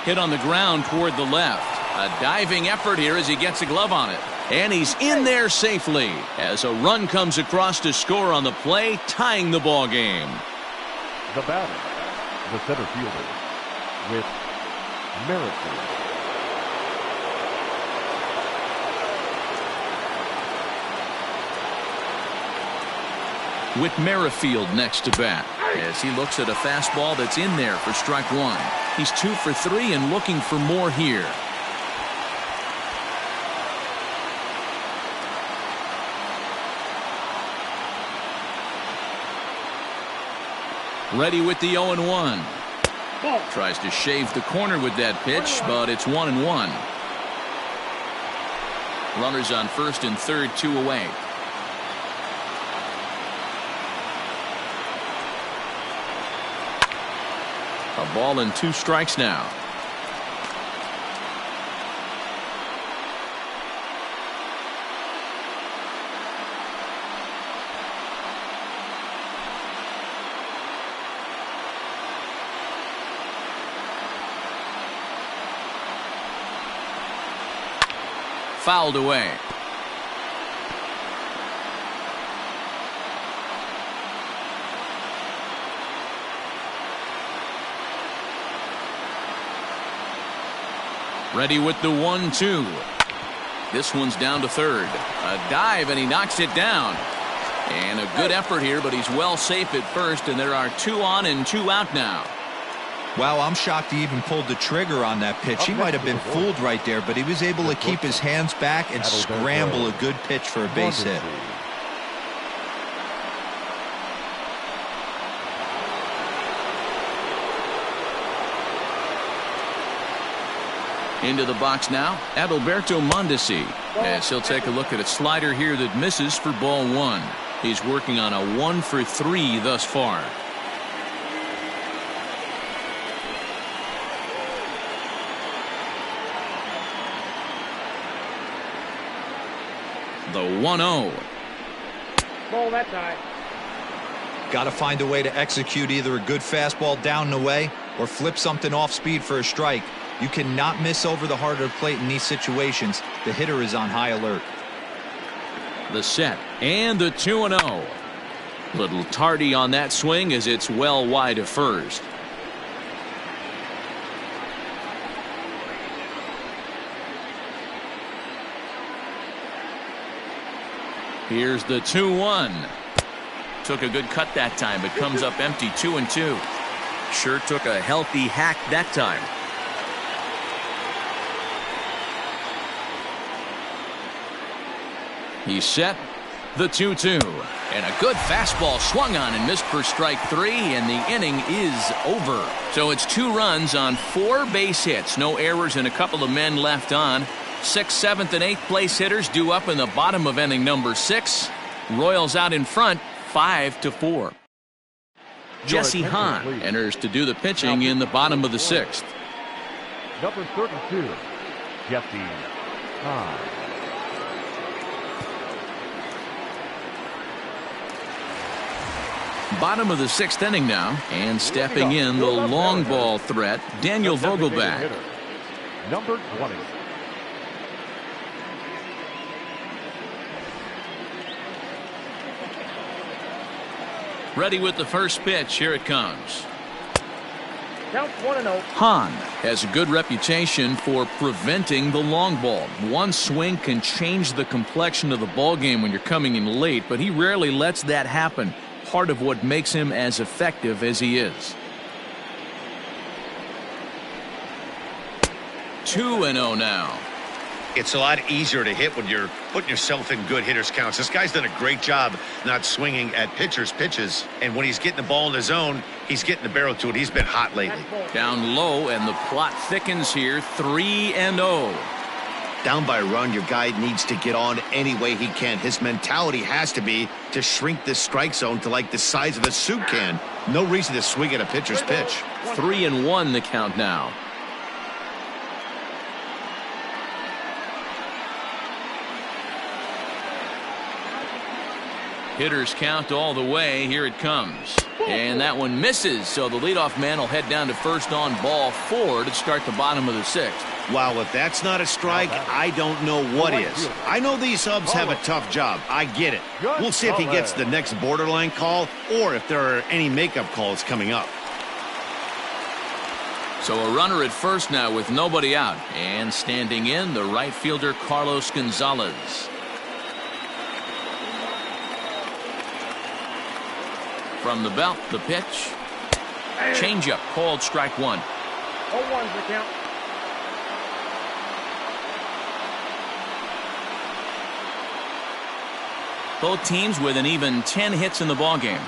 Hit on the ground toward the left. A diving effort here as he gets a glove on it. And he's in there safely as a run comes across to score on the play, tying the ball game. The batter, the center fielder, with Merrifield. With Merrifield next to bat as he looks at a fastball that's in there for strike 1. He's 2 for 3 and looking for more here. Ready with the 0-1. Tries to shave the corner with that pitch, but it's 1-1. Runners on first and third, 2 away. A ball and 2 strikes now. Fouled away. Ready with the 1-2. This one's down to third. A dive and he knocks it down. And a good effort here, but he's well safe at first, and there are 2 on and 2 out now. Wow, I'm shocked he even pulled the trigger on that pitch. He might have been fooled right there, but he was able to keep his hands back and scramble a good pitch for a base hit. Into the box now, Alberto Mundus Ii, as he'll take a look at a slider here that misses for ball 1. He's working on a 1 for 3 thus far. The 1-0. Ball that time. Got to find a way to execute either a good fastball down and away or flip something off speed for a strike. You cannot miss over the heart of the plate in these situations. The hitter is on high alert. The set and the 2-0. Little tardy on that swing as it's well wide of first. Here's the 2-1. Took a good cut that time, but comes up empty. 2-2. Sure took a healthy hack that time. He's set. The 2-2. And a good fastball swung on and missed for strike 3, and the inning is over. So it's 2 runs on 4 base hits. No errors and a couple of men left on. 6th, 7th, and 8th place hitters due up in the bottom of inning number 6. Royals out in front, 5-4. Jesse Hahn enters to do the pitching in the bottom of the 6th. Number 32, Jesse Hahn. Bottom of the 6th inning now, and stepping in the long ball threat, Daniel Vogelbach. Number 20. Ready with the first pitch. Here it comes. Count 1-0. Hahn has a good reputation for preventing the long ball. One swing can change the complexion of the ball game when you're coming in late, but he rarely lets that happen. Part of what makes him as effective as he is. 2-0 now. It's a lot easier to hit when you're putting yourself in good hitters' counts. This guy's done a great job not swinging at pitchers' pitches. And when he's getting the ball in the zone, he's getting the barrel to it. He's been hot lately. Down low, and the plot thickens here. 3-0. Down by a run, your guy needs to get on any way he can. His mentality has to be to shrink this strike zone to like the size of a soup can. No reason to swing at a pitcher's pitch. 3-1 the count now. Hitters count all the way. Here it comes. And that one misses, so the leadoff man will head down to first on ball 4 to start the bottom of the 6th. Wow, if that's not a strike, I don't know what is. I know these subs have a tough job. I get it. We'll see if he gets the next borderline call or if there are any makeup calls coming up. So a runner at first now with nobody out. And standing in, the right fielder Carlos Gonzalez. From the belt, the pitch. Changeup, called strike 1. 0-1's the count. Both teams with an even 10 hits in the ballgame.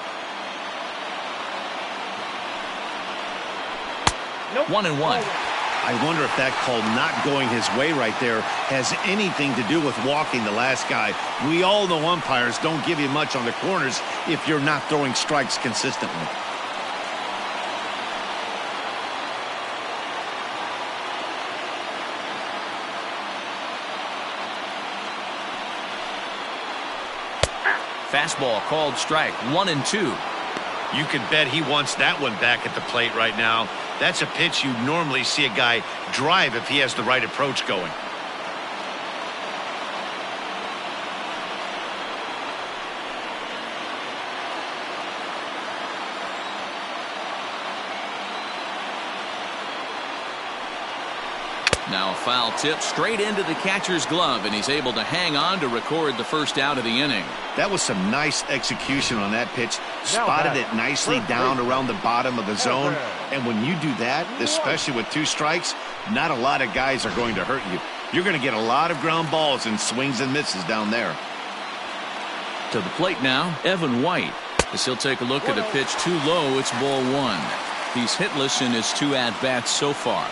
Nope. 1-1. I wonder if that call not going his way right there has anything to do with walking the last guy. We all know umpires don't give you much on the corners if you're not throwing strikes consistently. Fastball called strike 1-2. You can bet he wants that one back at the plate right now. That's a pitch you normally see a guy drive if he has the right approach going. Now a foul tip straight into the catcher's glove, and he's able to hang on to record the first out of the inning. That was some nice execution on that pitch. Spotted it nicely down around the bottom of the zone. And when you do that, especially with 2 strikes, not a lot of guys are going to hurt you. You're going to get a lot of ground balls and swings and misses down there. To the plate now, Evan White. As he'll take a look at a pitch too low, it's ball 1. He's hitless in his 2 at-bats so far.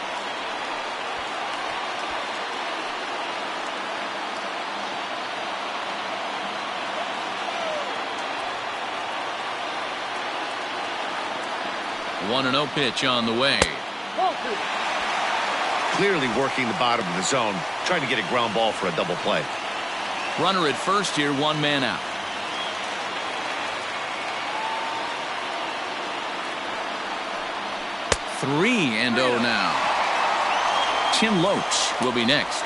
A 1-0 pitch on the way. Clearly working the bottom of the zone, trying to get a ground ball for a double play. Runner at first here, 1 man out. Three and 0 now. Tim Loach will be next.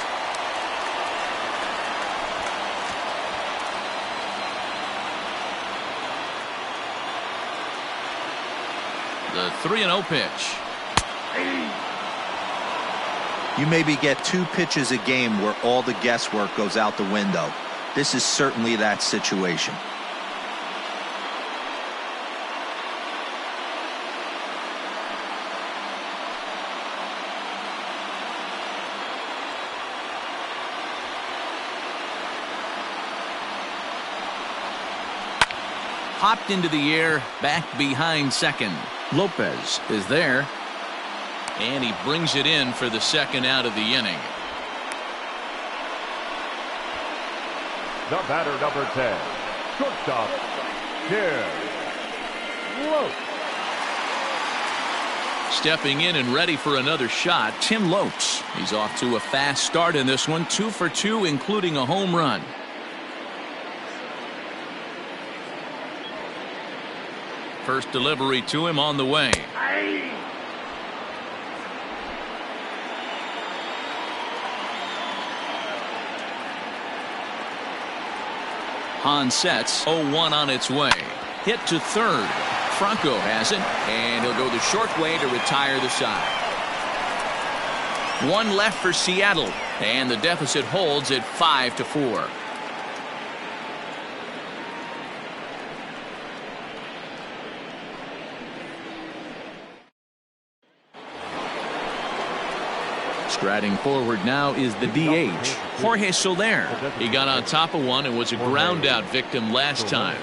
The 3-0 pitch. You maybe get 2 pitches a game where all the guesswork goes out the window. This is certainly that situation. Popped into the air, back behind second. Lopez is there. And he brings it in for the second out of the inning. The batter, number 10, shortstop, Tim Lopez. Stepping in and ready for another shot, Tim Lopes. He's off to a fast start in this one, 2 for 2, including a home run. First delivery to him on the way. Hahn sets, 0-1 on its way. Hit to third. Franco has it, and he'll go the short way to retire the side. One left for Seattle, and the deficit holds at 5-4. Striding forward now is the DH, Jorge Soler. He got on top of one and was a ground out victim last time.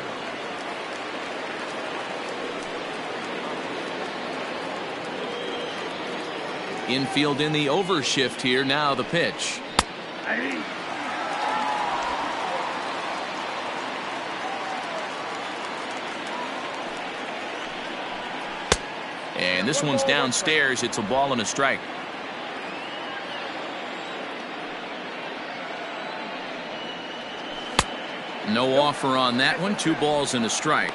Infield in the overshift here. Now the pitch. And this one's downstairs. It's a ball and a strike. No offer on that one. 2 balls and a strike.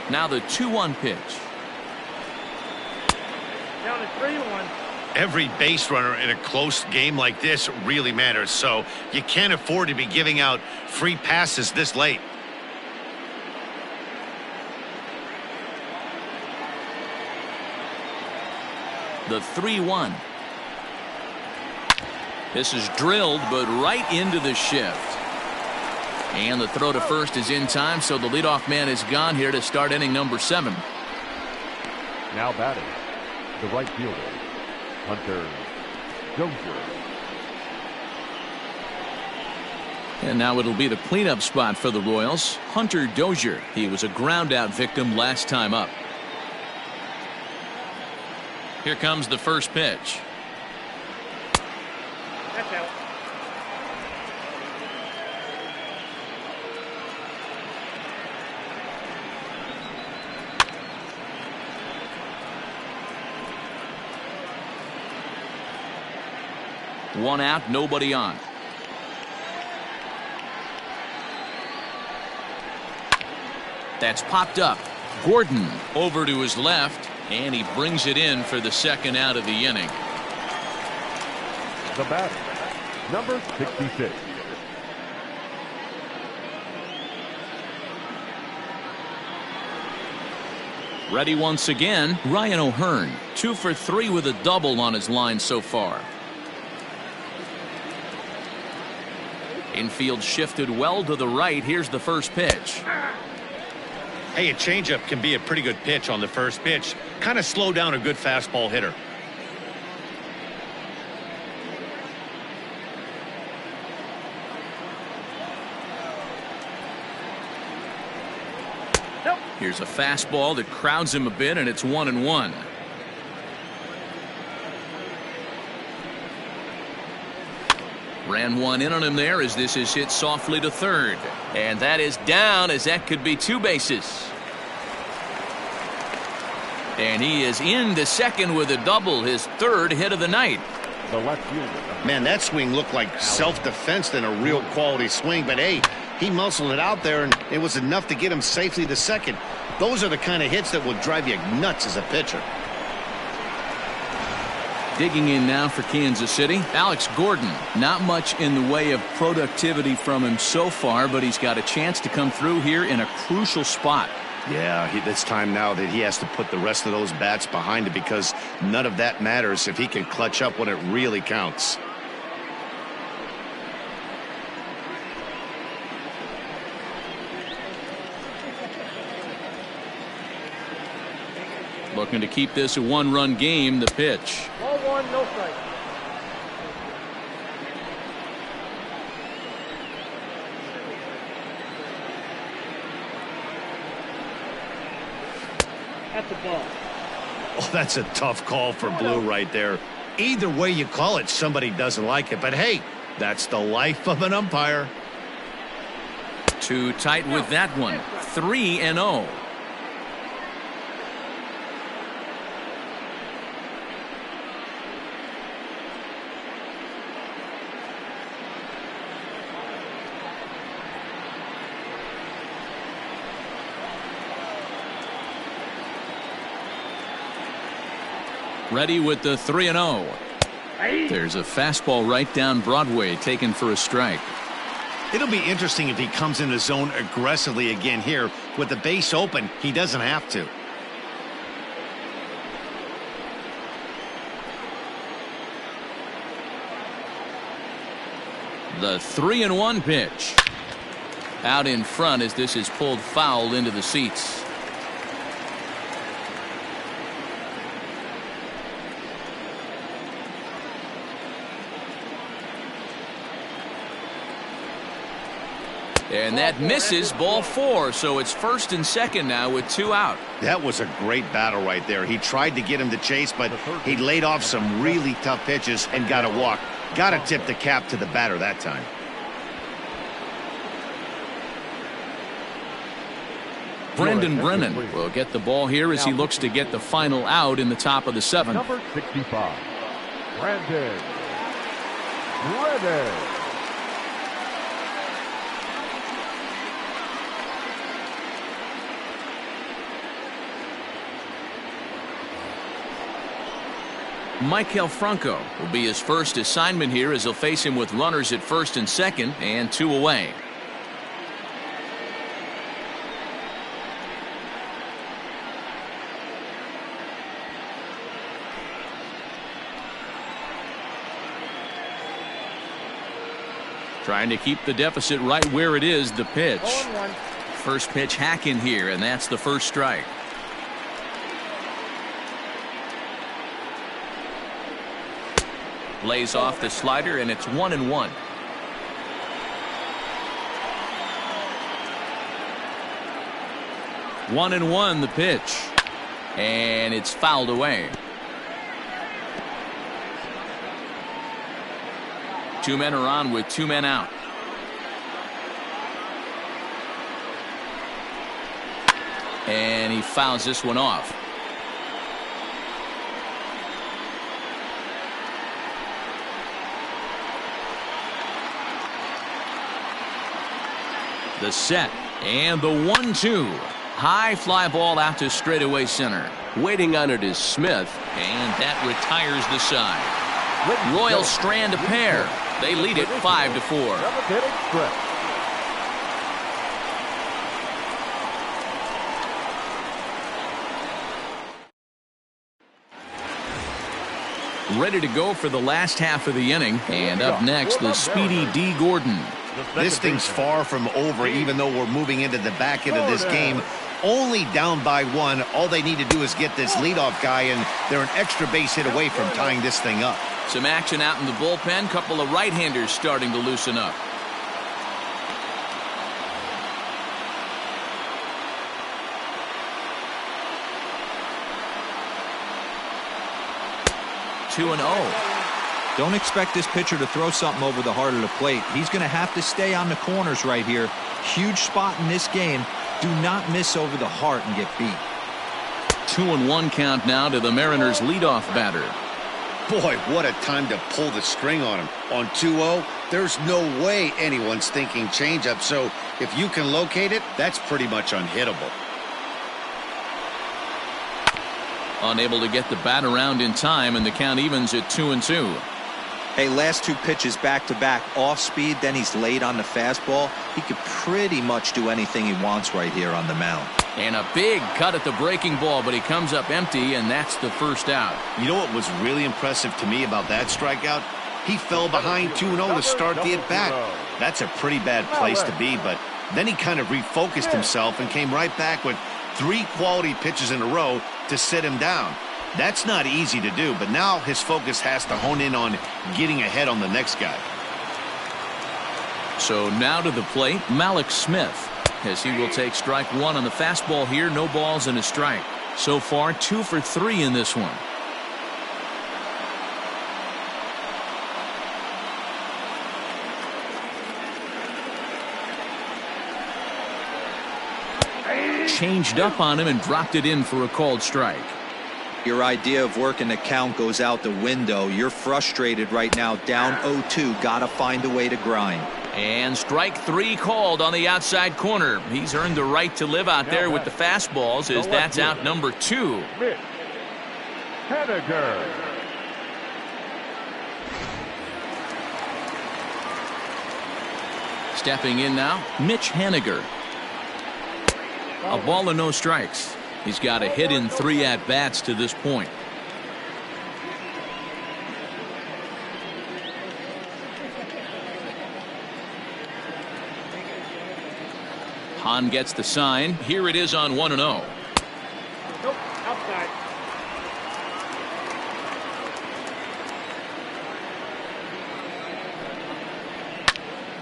Now the 2-1 pitch. Down to 3-1. Every base runner in a close game like this really matters, so you can't afford to be giving out free passes this late. The 3-1. This is drilled, but right into the shift. And the throw to first is in time, so the leadoff man is gone here to start inning number 7. Now batting, the right fielder, Hunter Dozier. And now it'll be the cleanup spot for the Royals. Hunter Dozier. He was a ground out victim last time up. Here comes the first pitch. That's out. One out, nobody on. That's popped up. Gordon over to his left, and he brings it in for the second out of the inning. The batter, number 66. Ready once again, Ryan O'Hearn. 2 for 3 with a double on his line so far. Infield shifted well to the right. Here's the first pitch. Hey, a changeup can be a pretty good pitch on the first pitch. Kind of slow down a good fastball hitter. Here's a fastball that crowds him a bit, and it's 1-1. Ran one in on him there as this is hit softly to third. And that is down, as that could be 2 bases. And he is into second with a double, his 3rd hit of the night. The left fielder. Man, that swing looked like self-defense than a real quality swing, but hey, he muscled it out there, and it was enough to get him safely to second. Those are the kind of hits that will drive you nuts as a pitcher. Digging in now for Kansas City, Alex Gordon. Not much in the way of productivity from him so far, but he's got a chance to come through here in a crucial spot. Yeah, it's time now that he has to put the rest of those bats behind it, because none of that matters if he can clutch up when it really counts. Looking to keep this a 1-run game. The pitch. Ball 1, no strike. That's a ball. Oh, that's a tough call for Blue right there. Either way you call it, somebody doesn't like it. But hey, That's the life of an umpire. Too tight with that one. 3-0. Ready with the 3-0. There's a fastball right down Broadway taken for a strike. It'll be interesting if he comes in the zone aggressively again here. With the base open, he doesn't have to. The 3-1 pitch. Out in front as this is pulled foul into the seats. And that misses, ball 4, so it's first and second now with 2 out. That was a great battle right there. He tried to get him to chase, but he laid off some really tough pitches and got a walk. Got to tip the cap to the batter that time. Brendan Brennan will get the ball here as he looks to get the final out in the top of the 7th. Number 65, Brandon Brennan. Michael Franco will be his first assignment here as he'll face him with runners at first and second and 2 away. Trying to keep the deficit right where it is. The pitch. First pitch hack in here, and that's the first strike. Lays off the slider, and it's 1-1. One and one, the pitch, and it's fouled away. 2 men are on with 2 men out. And he fouls this one off. The set and the 1-2. High fly ball out to straightaway center. Waiting on it is Smith, and that retires the side. Royals strand a pair. They lead it 5-4. Ready to go for the last half of the inning. And up next, the speedy D. Gordon. This thing's far from over, even though we're moving into the back end of this game. Only down by 1. All they need to do is get this leadoff guy, and they're an extra base hit away from tying this thing up. Some action out in the bullpen. Couple of right-handers starting to loosen up. Two and 0. Don't expect this pitcher to throw something over the heart of the plate. He's going to have to stay on the corners right here. Huge spot in this game. Do not miss over the heart and get beat. 2-1 count now to the Mariners leadoff batter. Boy, what a time to pull the string on him. On 2-0, there's no way anyone's thinking changeup. So if you can locate it, that's pretty much unhittable. Unable to get the bat around in time, and the count evens at 2-2. Hey, last 2 pitches back-to-back off speed, then he's late on the fastball. He could pretty much do anything he wants right here on the mound. And a big cut at the breaking ball, but he comes up empty, and that's the first out. You know what was really impressive to me about that strikeout? He fell behind 2-0 to start the at-bat. That's a pretty bad place to be, but then he kind of refocused himself and came right back with 3 quality pitches in a row to sit him down. That's not easy to do, but now his focus has to hone in on getting ahead on the next guy. So now to the plate, Malik Smith, as he will take strike 1 on the fastball here. No balls and a strike. So far 2 for 3 in this one. Changed up on him and dropped it in for a called strike. Your idea of working the count goes out the window. You're frustrated right now, down 0-2. Gotta find a way to grind. And strike 3 called on the outside corner. He's earned the right to live out there with the fastballs, as that's out number 2. Mitch Haniger. Stepping in now, Mitch Haniger. A ball and no strikes. He's got a hit in 3 at-bats to this point. Hahn gets the sign. Here it is on 1-0. Nope, outside.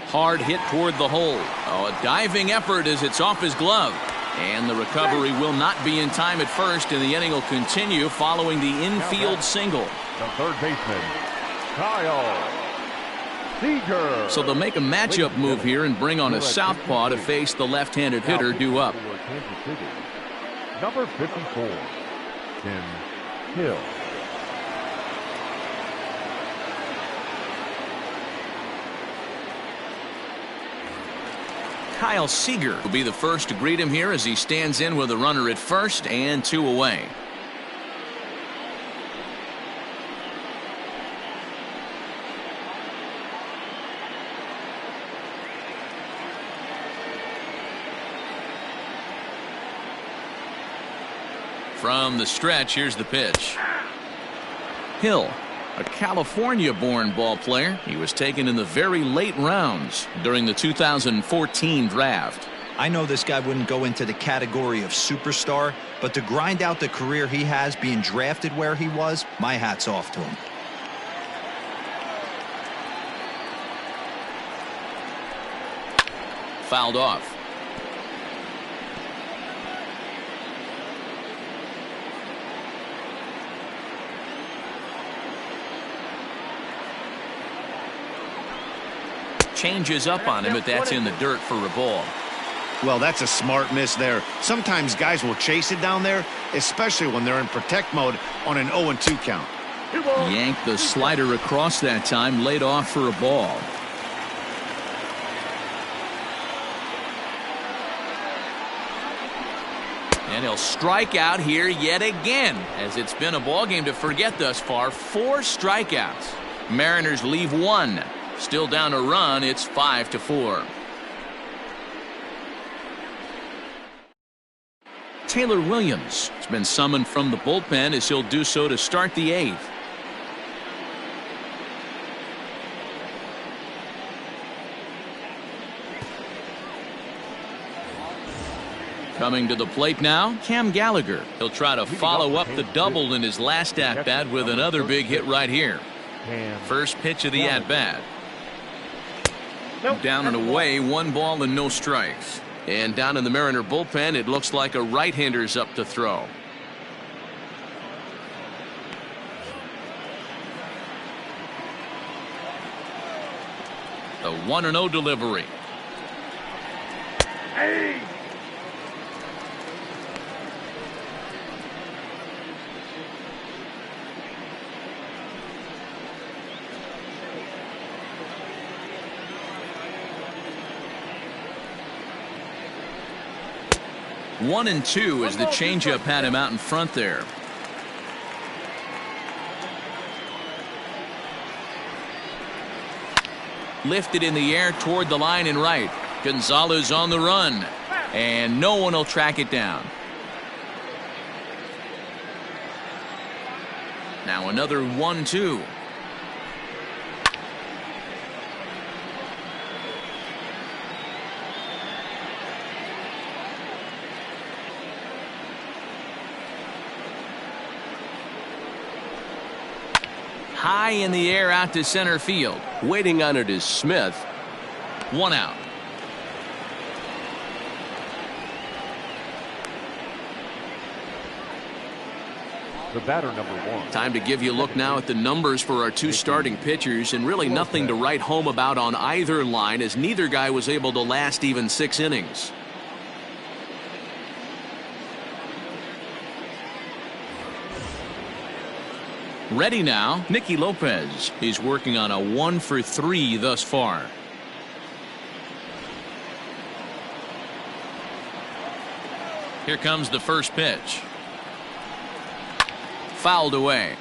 Hard hit toward the hole. Oh, a diving effort as it's off his glove. And the recovery will not be in time at first, and the inning will continue following the infield single. The third baseman, Kyle Seager. So they'll make a matchup move here and bring on a southpaw to face the left-handed hitter due up. Number 54, Tim Hill. Kyle Seager will be the first to greet him here as he stands in with a runner at first and 2 away. From the stretch, here's the pitch. Hill, a California-born ball player. He was taken in the very late rounds during the 2014 draft. I know this guy wouldn't go into the category of superstar, but to grind out the career he has being drafted where he was, my hat's off to him. Fouled off. Changes up on him, but that's in the dirt for a ball. Well, that's a smart miss there. Sometimes guys will chase it down there, especially when they're in protect mode on an 0-2 count. Yanked the slider across that time, laid off for a ball. And he'll strike out here yet again, as it's been a ball game to forget thus far. 4 strikeouts. Mariners leave 1. Still down a run. It's 5-4. Taylor Williams has been summoned from the bullpen as he'll do so to start the 8th. Coming to the plate now, Cam Gallagher. He'll try to follow up the double in his last at-bat with another big hit right here. First pitch of the at-bat. Down and away, 1 ball and no strikes. And down in the Mariner bullpen, it looks like a right-hander's up to throw. The 1-0 delivery. Hey! One and 2 as the changeup had him out in front there. Lifted in the air toward the line and right. Gonzalez on the run, and no one will track it down. Now another 1-2. High in the air out to center field. Waiting on it is Smith. 1 out. The batter, number 1. Time to give you a look now at the numbers for our 2 starting pitchers, and really nothing to write home about on either line, as neither guy was able to last even 6 innings. Ready now, Nikki Lopez. He's working on a 1 for 3 thus far. Here comes the first pitch. Fouled away.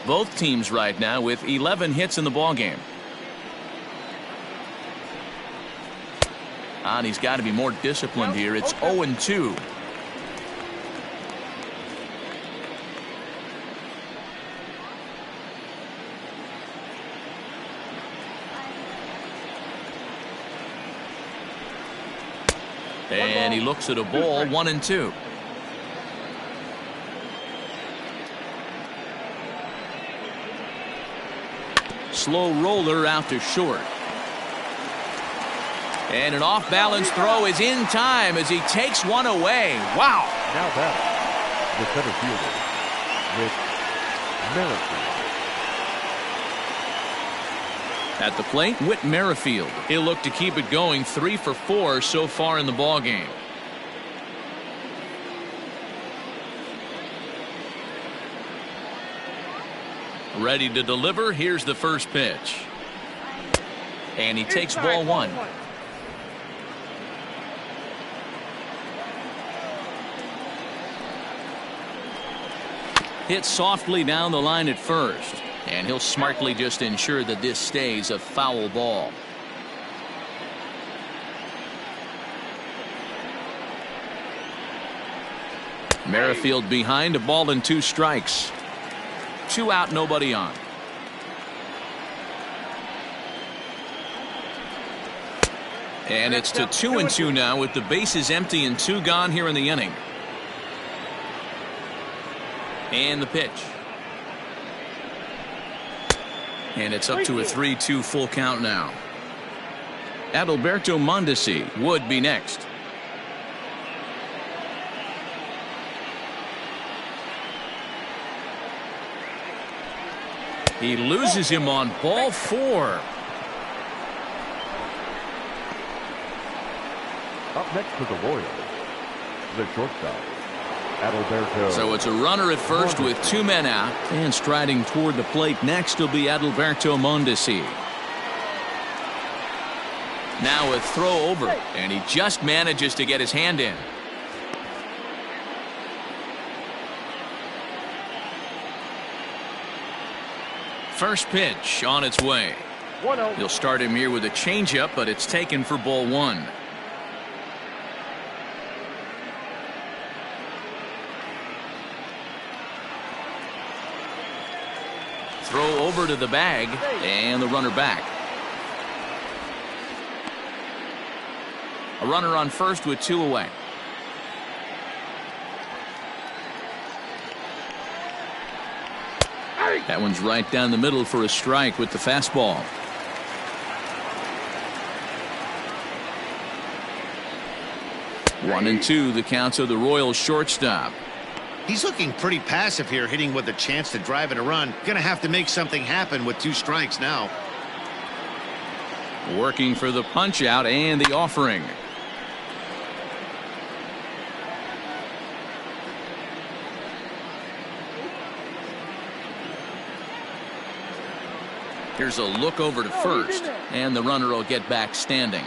Both teams right now with 11 hits in the ballgame. And he's got to be more disciplined here. It's 0-2. And he looks at a ball, 1-2. Slow roller out to short. And an off-balance throw is in time as he takes one away. Wow. Now that the center fielder, Whit Merrifield. At the plate, Whit Merrifield. He'll look to keep it going, 3 for 4 so far in the ballgame. Ready to deliver. Here's the first pitch. And he takes ball 1. Hit softly down the line at first. And he'll smartly just ensure that this stays a foul ball. Merrifield behind, a ball and 2 strikes. 2 out, nobody on. And it's to 2-2 now with the bases empty and 2 gone here in the inning. And the pitch. And it's up to a 3-2 full count now. Alberto Mundus Ii would be next. He loses him on ball 4. Up next for the Royals, the shortstop, Alberto. So it's a runner at first with 2 men out, and striding toward the plate next will be Alberto Mundus Ii. Now a throw over, and he just manages to get his hand in. First pitch on its way. He'll start him here with a changeup, but it's taken for ball 1. Throw over to the bag, and the runner back. A runner on first with 2 away. That one's right down the middle for a strike with the fastball. One and 2, the counts of the Royals shortstop. He's looking pretty passive here, hitting with a chance to drive in a run. Gonna have to make something happen with 2 strikes now. Working for the punch out and the offering. Here's a look over to first, and the runner will get back standing.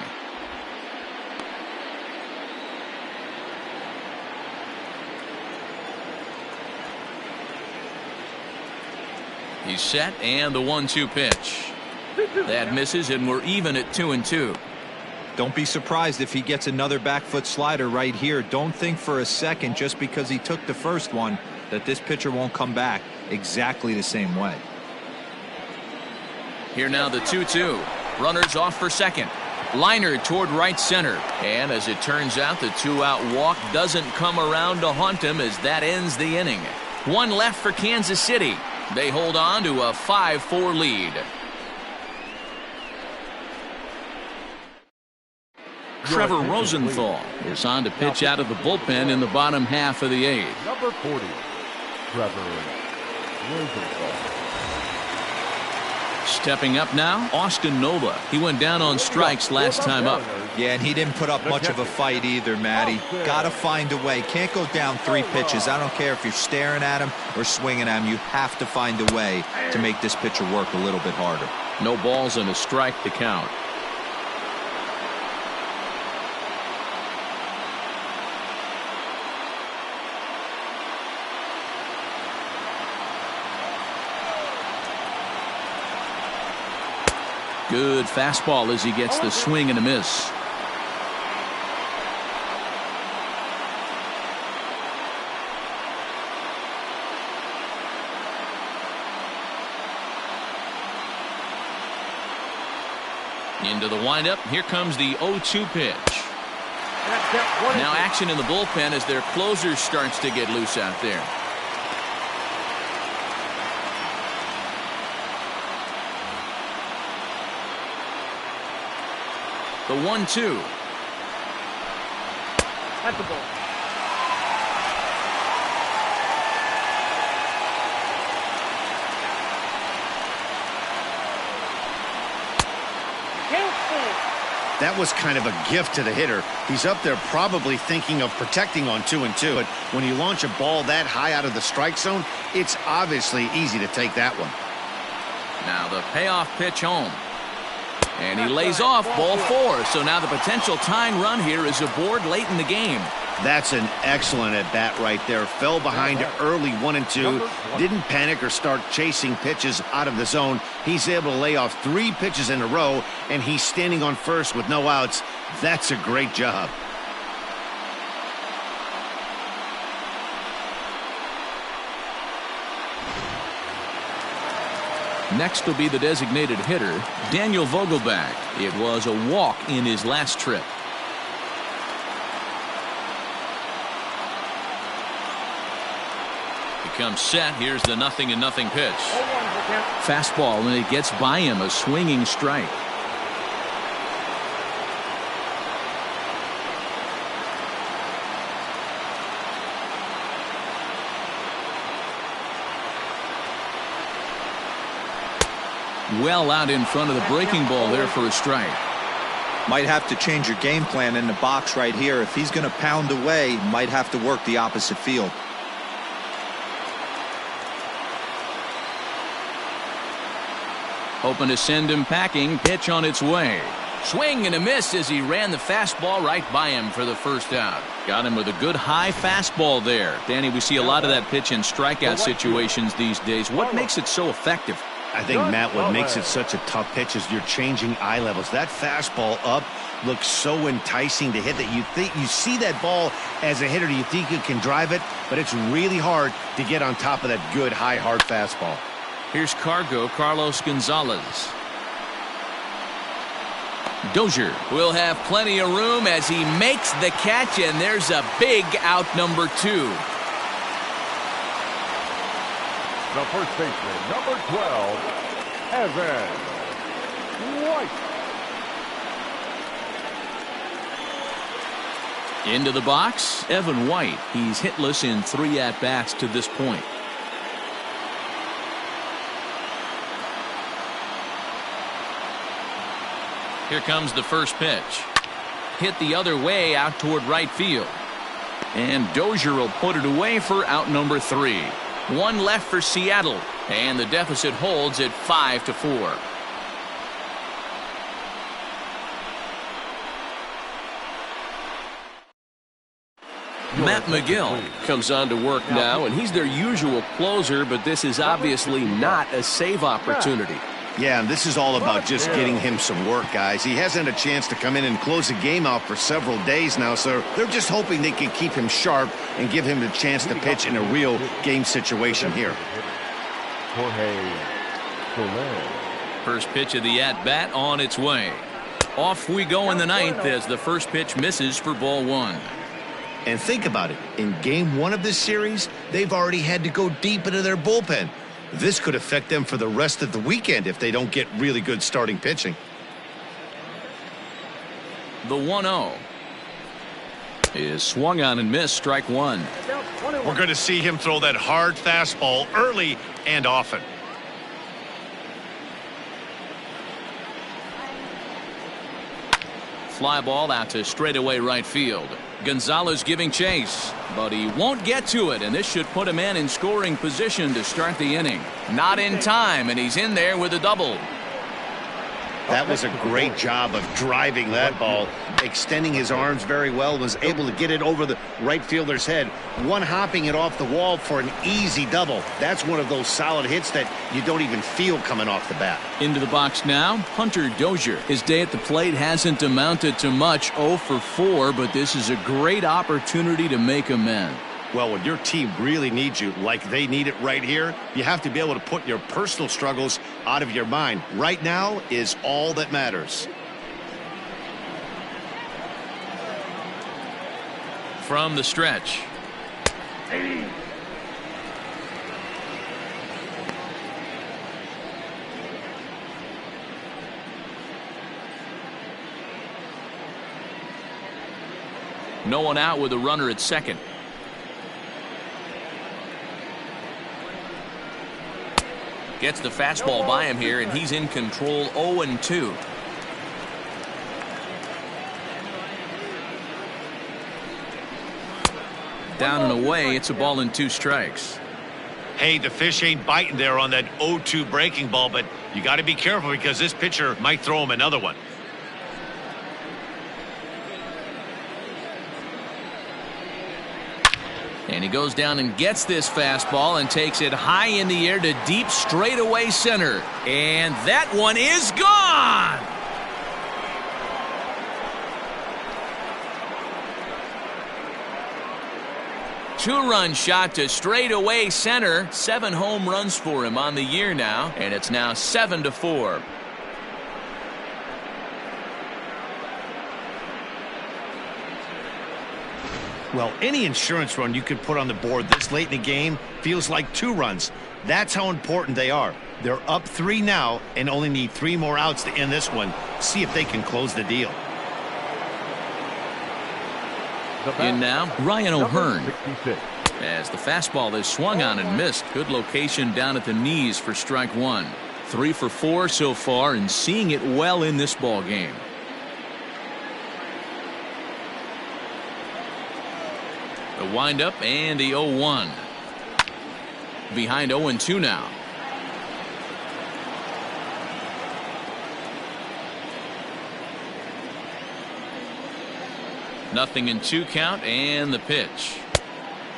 He's set, and the 1-2 pitch. That misses, and we're even at 2-2. Don't be surprised if he gets another back foot slider right here. Don't think for a second, just because he took the first one, that this pitcher won't come back exactly the same way. Here now the 2-2. Runners off for second. Liner toward right center. And as it turns out, the 2-out walk doesn't come around to haunt him as that ends the inning. 1 left for Kansas City. They hold on to a 5-4 lead. Trevor Rosenthal is on to pitch out of the bullpen in the bottom half of the 8th. Number 40, Trevor Rosenthal. Stepping up now, Austin Nola. He went down on strikes last time up. Yeah, and he didn't put up much of a fight either, Matty. Got to find a way. Can't go down 3 pitches. I don't care if you're staring at him or swinging at him. You have to find a way to make this pitcher work a little bit harder. No balls and a strike to count. Good fastball as he gets the swing and a miss. Into the windup. Here comes the 0-2 pitch. Now action in the bullpen as their closer starts to get loose out there. The 1-2. At the ball. That was kind of a gift to the hitter. He's up there probably thinking of protecting on 2-2. But when you launch a ball that high out of the strike zone, it's obviously easy to take that one. Now the payoff pitch home. And he lays off ball 4. So now the potential tying run here is aboard late in the game. That's an excellent at-bat right there. Fell behind early 1-2. Didn't panic or start chasing pitches out of the zone. He's able to lay off 3 pitches in a row, and he's standing on first with no outs. That's a great job. Next will be the designated hitter, Daniel Vogelback. It was a walk in his last trip. Comes set. Here's the 0-0 pitch. Fastball, and it gets by him, a swinging strike. Well out in front of the breaking ball there for a strike. Might have to change your game plan in the box right here. If he's going to pound away, might have to work the opposite field. Hoping to send him packing. Pitch on its way. Swing and a miss as he ran the fastball right by him for the first out. Got him with a good high fastball there. Danny, we see a lot of that pitch in strikeout situations these days. What makes it so effective? I think, Matt, what makes it such a tough pitch is you're changing eye levels. That fastball up looks so enticing to hit that you see that ball as a hitter, you think you can drive it, but it's really hard to get on top of that good high hard fastball. Here's Carlos Gonzalez. Dozier will have plenty of room as he makes the catch, and there's a big out number 2. The first baseman, number 12, Evan White. Into the box, Evan White. He's hitless in 3 at-bats to this point. Here comes the first pitch. Hit the other way out toward right field. And Dozier will put it away for out number 3. 1 left for Seattle. And the deficit holds at 5-4. Matt McGill comes on to work now, and he's their usual closer, but this is obviously not a save opportunity. Yeah, and this is all about just getting him some work, guys. He hasn't had a chance to come in and close the game out for several days now, so they're just hoping they can keep him sharp and give him the chance to pitch in a real game situation here. First pitch of the at-bat on its way. Off we go in the 9th as the first pitch misses for ball 1. And think about it. In game 1 of this series, they've already had to go deep into their bullpen. This could affect them for the rest of the weekend if they don't get really good starting pitching. The 1-0 is swung on and missed, strike 1. We're going to see him throw that hard fastball early and often. Fly ball out to straightaway right field. Gonzalez giving chase, but he won't get to it, and this should put a man in scoring position to start the inning. Not in time, and he's in there with a double. That was a great job of driving that ball, extending his arms very well, was able to get it over the right fielder's head, one hopping it off the wall for an easy double. That's one of those solid hits that you don't even feel coming off the bat. Into the box now, Hunter Dozier. His day at the plate hasn't amounted to much, 0 for 4, but this is a great opportunity to make amends. Well, when your team really needs you, like they need it right here, you have to be able to put your personal struggles out of your mind. Right now is all that matters. From the stretch. No one out with a runner at second. Gets the fastball by him here, and he's in control. 0-2. Down and away, it's a ball and 2 strikes. Hey, the fish ain't biting there on that 0-2 breaking ball, but you got to be careful because this pitcher might throw him another one. And he goes down and gets this fastball and takes it high in the air to deep straightaway center. And that one is gone! Two-run shot to straightaway center. 7 home runs for him on the year now, and it's now 7-4. Well, any insurance run you could put on the board this late in the game feels like 2 runs. That's how important they are. They're up 3 now and only need 3 more outs to end this one. See if they can close the deal. In now, Ryan O'Hearn. As the fastball is swung on and missed. Good location down at the knees for strike 1. 3 for 4 so far and seeing it well in this ball game. The windup and the 0-1. Behind 0-2 now. Nothing in 2 count and the pitch.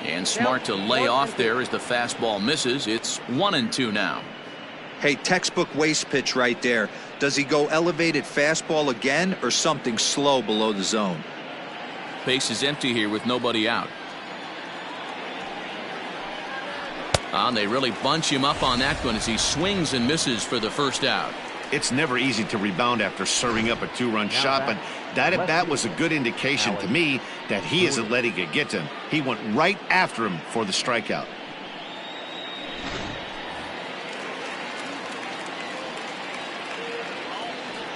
And smart to lay off there as the fastball misses. It's 1-2 now. Hey, textbook waste pitch right there. Does he go elevated fastball again or something slow below the zone? Base is empty here with nobody out. And they really bunch him up on that one as he swings and misses for the first out. It's never easy to rebound after serving up a 2-run shot, but that at bat was a good indication to me that he isn't letting it get to him. He went right after him for the strikeout.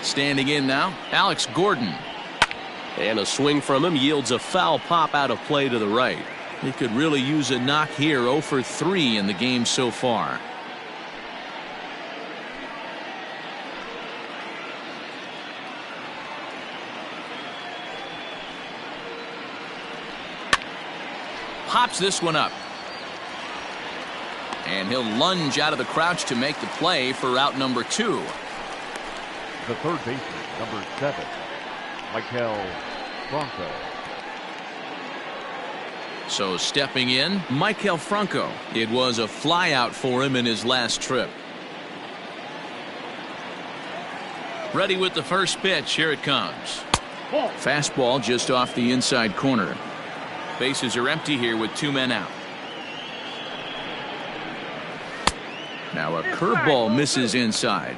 Standing in now, Alex Gordon. And a swing from him yields a foul pop out of play to the right. He could really use a knock here. 0 for 3 in the game so far. Pops this one up. And he'll lunge out of the crouch to make the play for out number 2. The third baseman, number 7, Maikel Franco. So stepping in, Maikel Franco. It was a flyout for him in his last trip. Ready with the first pitch. Here it comes. Fastball just off the inside corner. Bases are empty here with 2 men out. Now a curveball misses inside.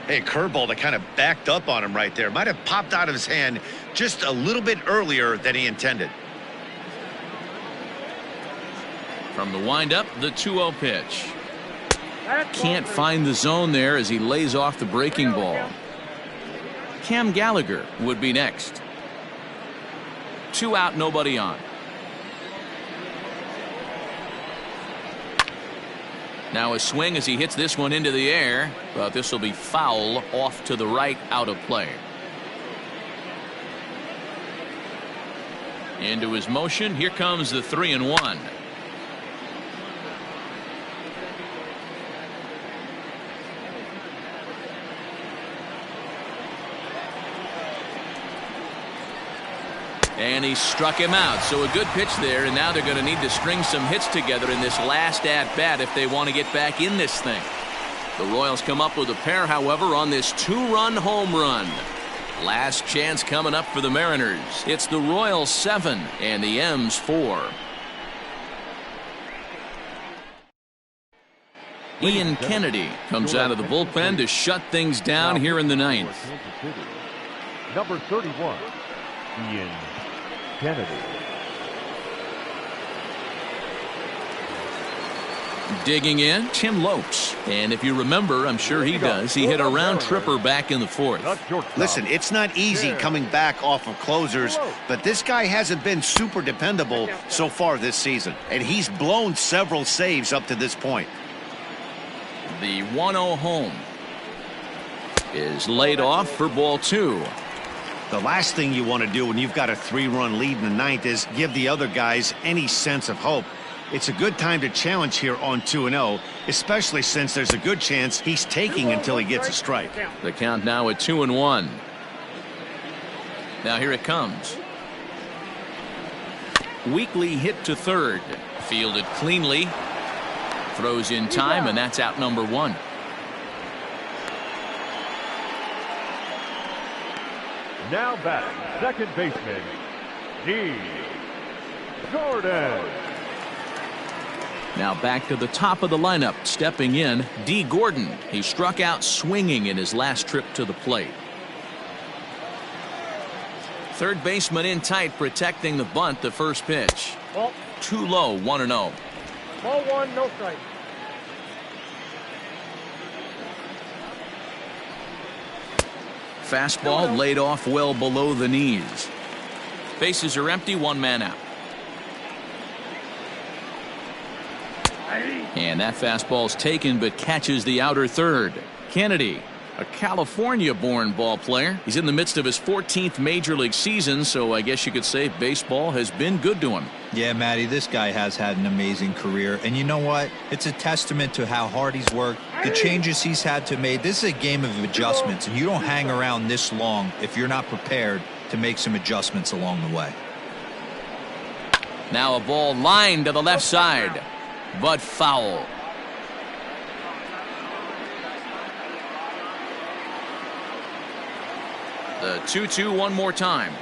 Hey, curveball that kind of backed up on him right there. Might have popped out of his hand just a little bit earlier than he intended. From the windup, the 2-0 pitch. Can't find the zone there as he lays off the breaking ball. Cam Gallagher would be next. 2 out, nobody on. Now a swing as he hits this one into the air, but this will be foul off to the right, out of play. Into his motion. Here comes the 3-1. And he struck him out. So a good pitch there, and now they're going to need to string some hits together in this last at-bat if they want to get back in this thing. The Royals come up with a pair, however, on this 2-run home run. Last chance coming up for the Mariners. It's the Royals 7 and the M's 4. Ian Kennedy comes out of the bullpen to shut things down here in the ninth. Number 31, Ian Kennedy. Digging in, Tim Lopes. And if you remember, I'm sure he does, he hit a round tripper back in the fourth. Listen, it's not easy coming back off of closers, but this guy hasn't been super dependable so far this season. And he's blown several saves up to this point. The 1-0 home is laid off for ball 2. The last thing you want to do when you've got a 3-run lead in the ninth is give the other guys any sense of hope. It's a good time to challenge here on 2-0, especially since there's a good chance he's taking until he gets a strike. The count now at 2-1. Now here it comes. Weekly hit to third. Fielded cleanly. Throws in time, and that's out number 1. Now batting, second baseman, D. Gordon. Now back to the top of the lineup. Stepping in, D. Gordon. He struck out swinging in his last trip to the plate. Third baseman in tight, protecting the bunt. The first pitch. Ball. Too low, 1-0. Ball 1, no strike. Fastball laid off well below the knees. Bases are empty, 1 man out. And that fastball's taken but catches the outer third. Kennedy, a California-born ball player. He's in the midst of his 14th major league season, so I guess you could say baseball has been good to him. Yeah, Matty, this guy has had an amazing career. And you know what? It's a testament to how hard he's worked, the changes he's had to make. This is a game of adjustments, and you don't hang around this long if you're not prepared to make some adjustments along the way. Now a ball lined to the left side, but foul. The 2-2 one more time.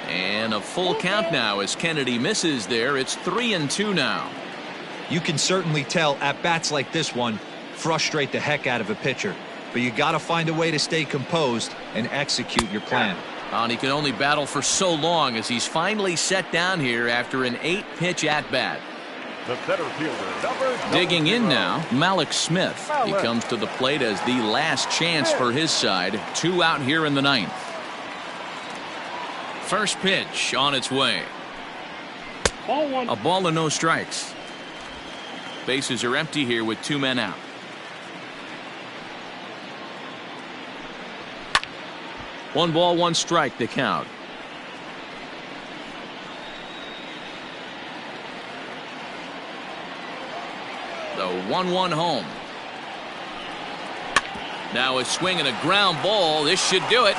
And a full count now as Kennedy misses there. It's 3-2 now. You can certainly tell at bats like this one frustrate the heck out of a pitcher, but you got to find a way to stay composed and execute your plan. And he can only battle for so long as he's finally set down here after an 8-pitch at-bat. The center fielder, number Digging in now, Malik Smith. He comes to the plate as the last chance for his side. 2 out here in the ninth. First pitch on its way. Ball 1. A ball and no strikes. Bases are empty here with 2 men out. One ball, 1 strike, the count. The 1-1 home. Now a swing and a ground ball. This should do it.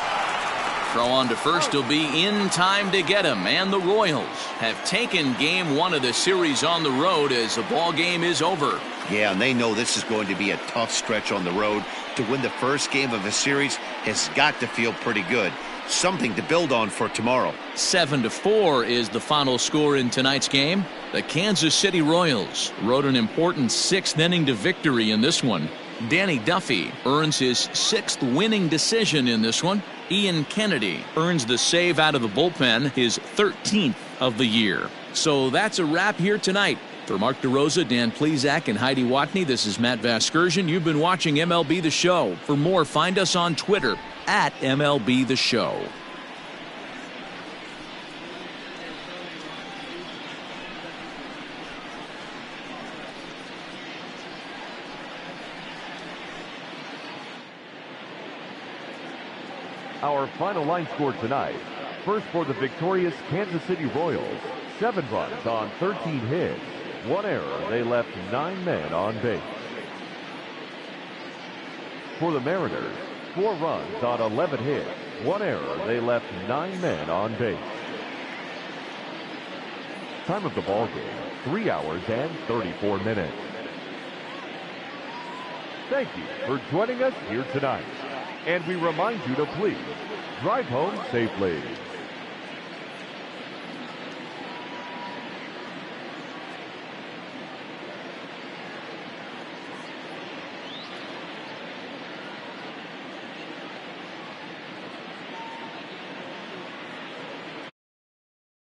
Throw on to first will be in time to get him. And the Royals have taken game 1 of the series on the road as the ball game is over. Yeah, and they know this is going to be a tough stretch on the road. To win the first game of a series has got to feel pretty good. Something to build on for tomorrow. 7-4 is the final score in tonight's game. The Kansas City Royals rode an important 6th inning to victory in this one. Danny Duffy earns his 6th winning decision in this one. Ian Kennedy earns the save out of the bullpen, his 13th of the year. So that's a wrap here tonight. For Mark DeRosa, Dan Plesac, and Heidi Watney, this is Matt Vasgersian. You've been watching MLB The Show. For more, find us on Twitter at MLB The Show. Our final line score tonight. First for the victorious Kansas City Royals, 7 runs on 13 hits. 1 error, they left 9 men on base. For the Mariners, 4 runs on 11 hits. 1 error, they left 9 men on base. Time of the ball game, 3 hours and 34 minutes. Thank you for joining us here tonight. And we remind you to please drive home safely.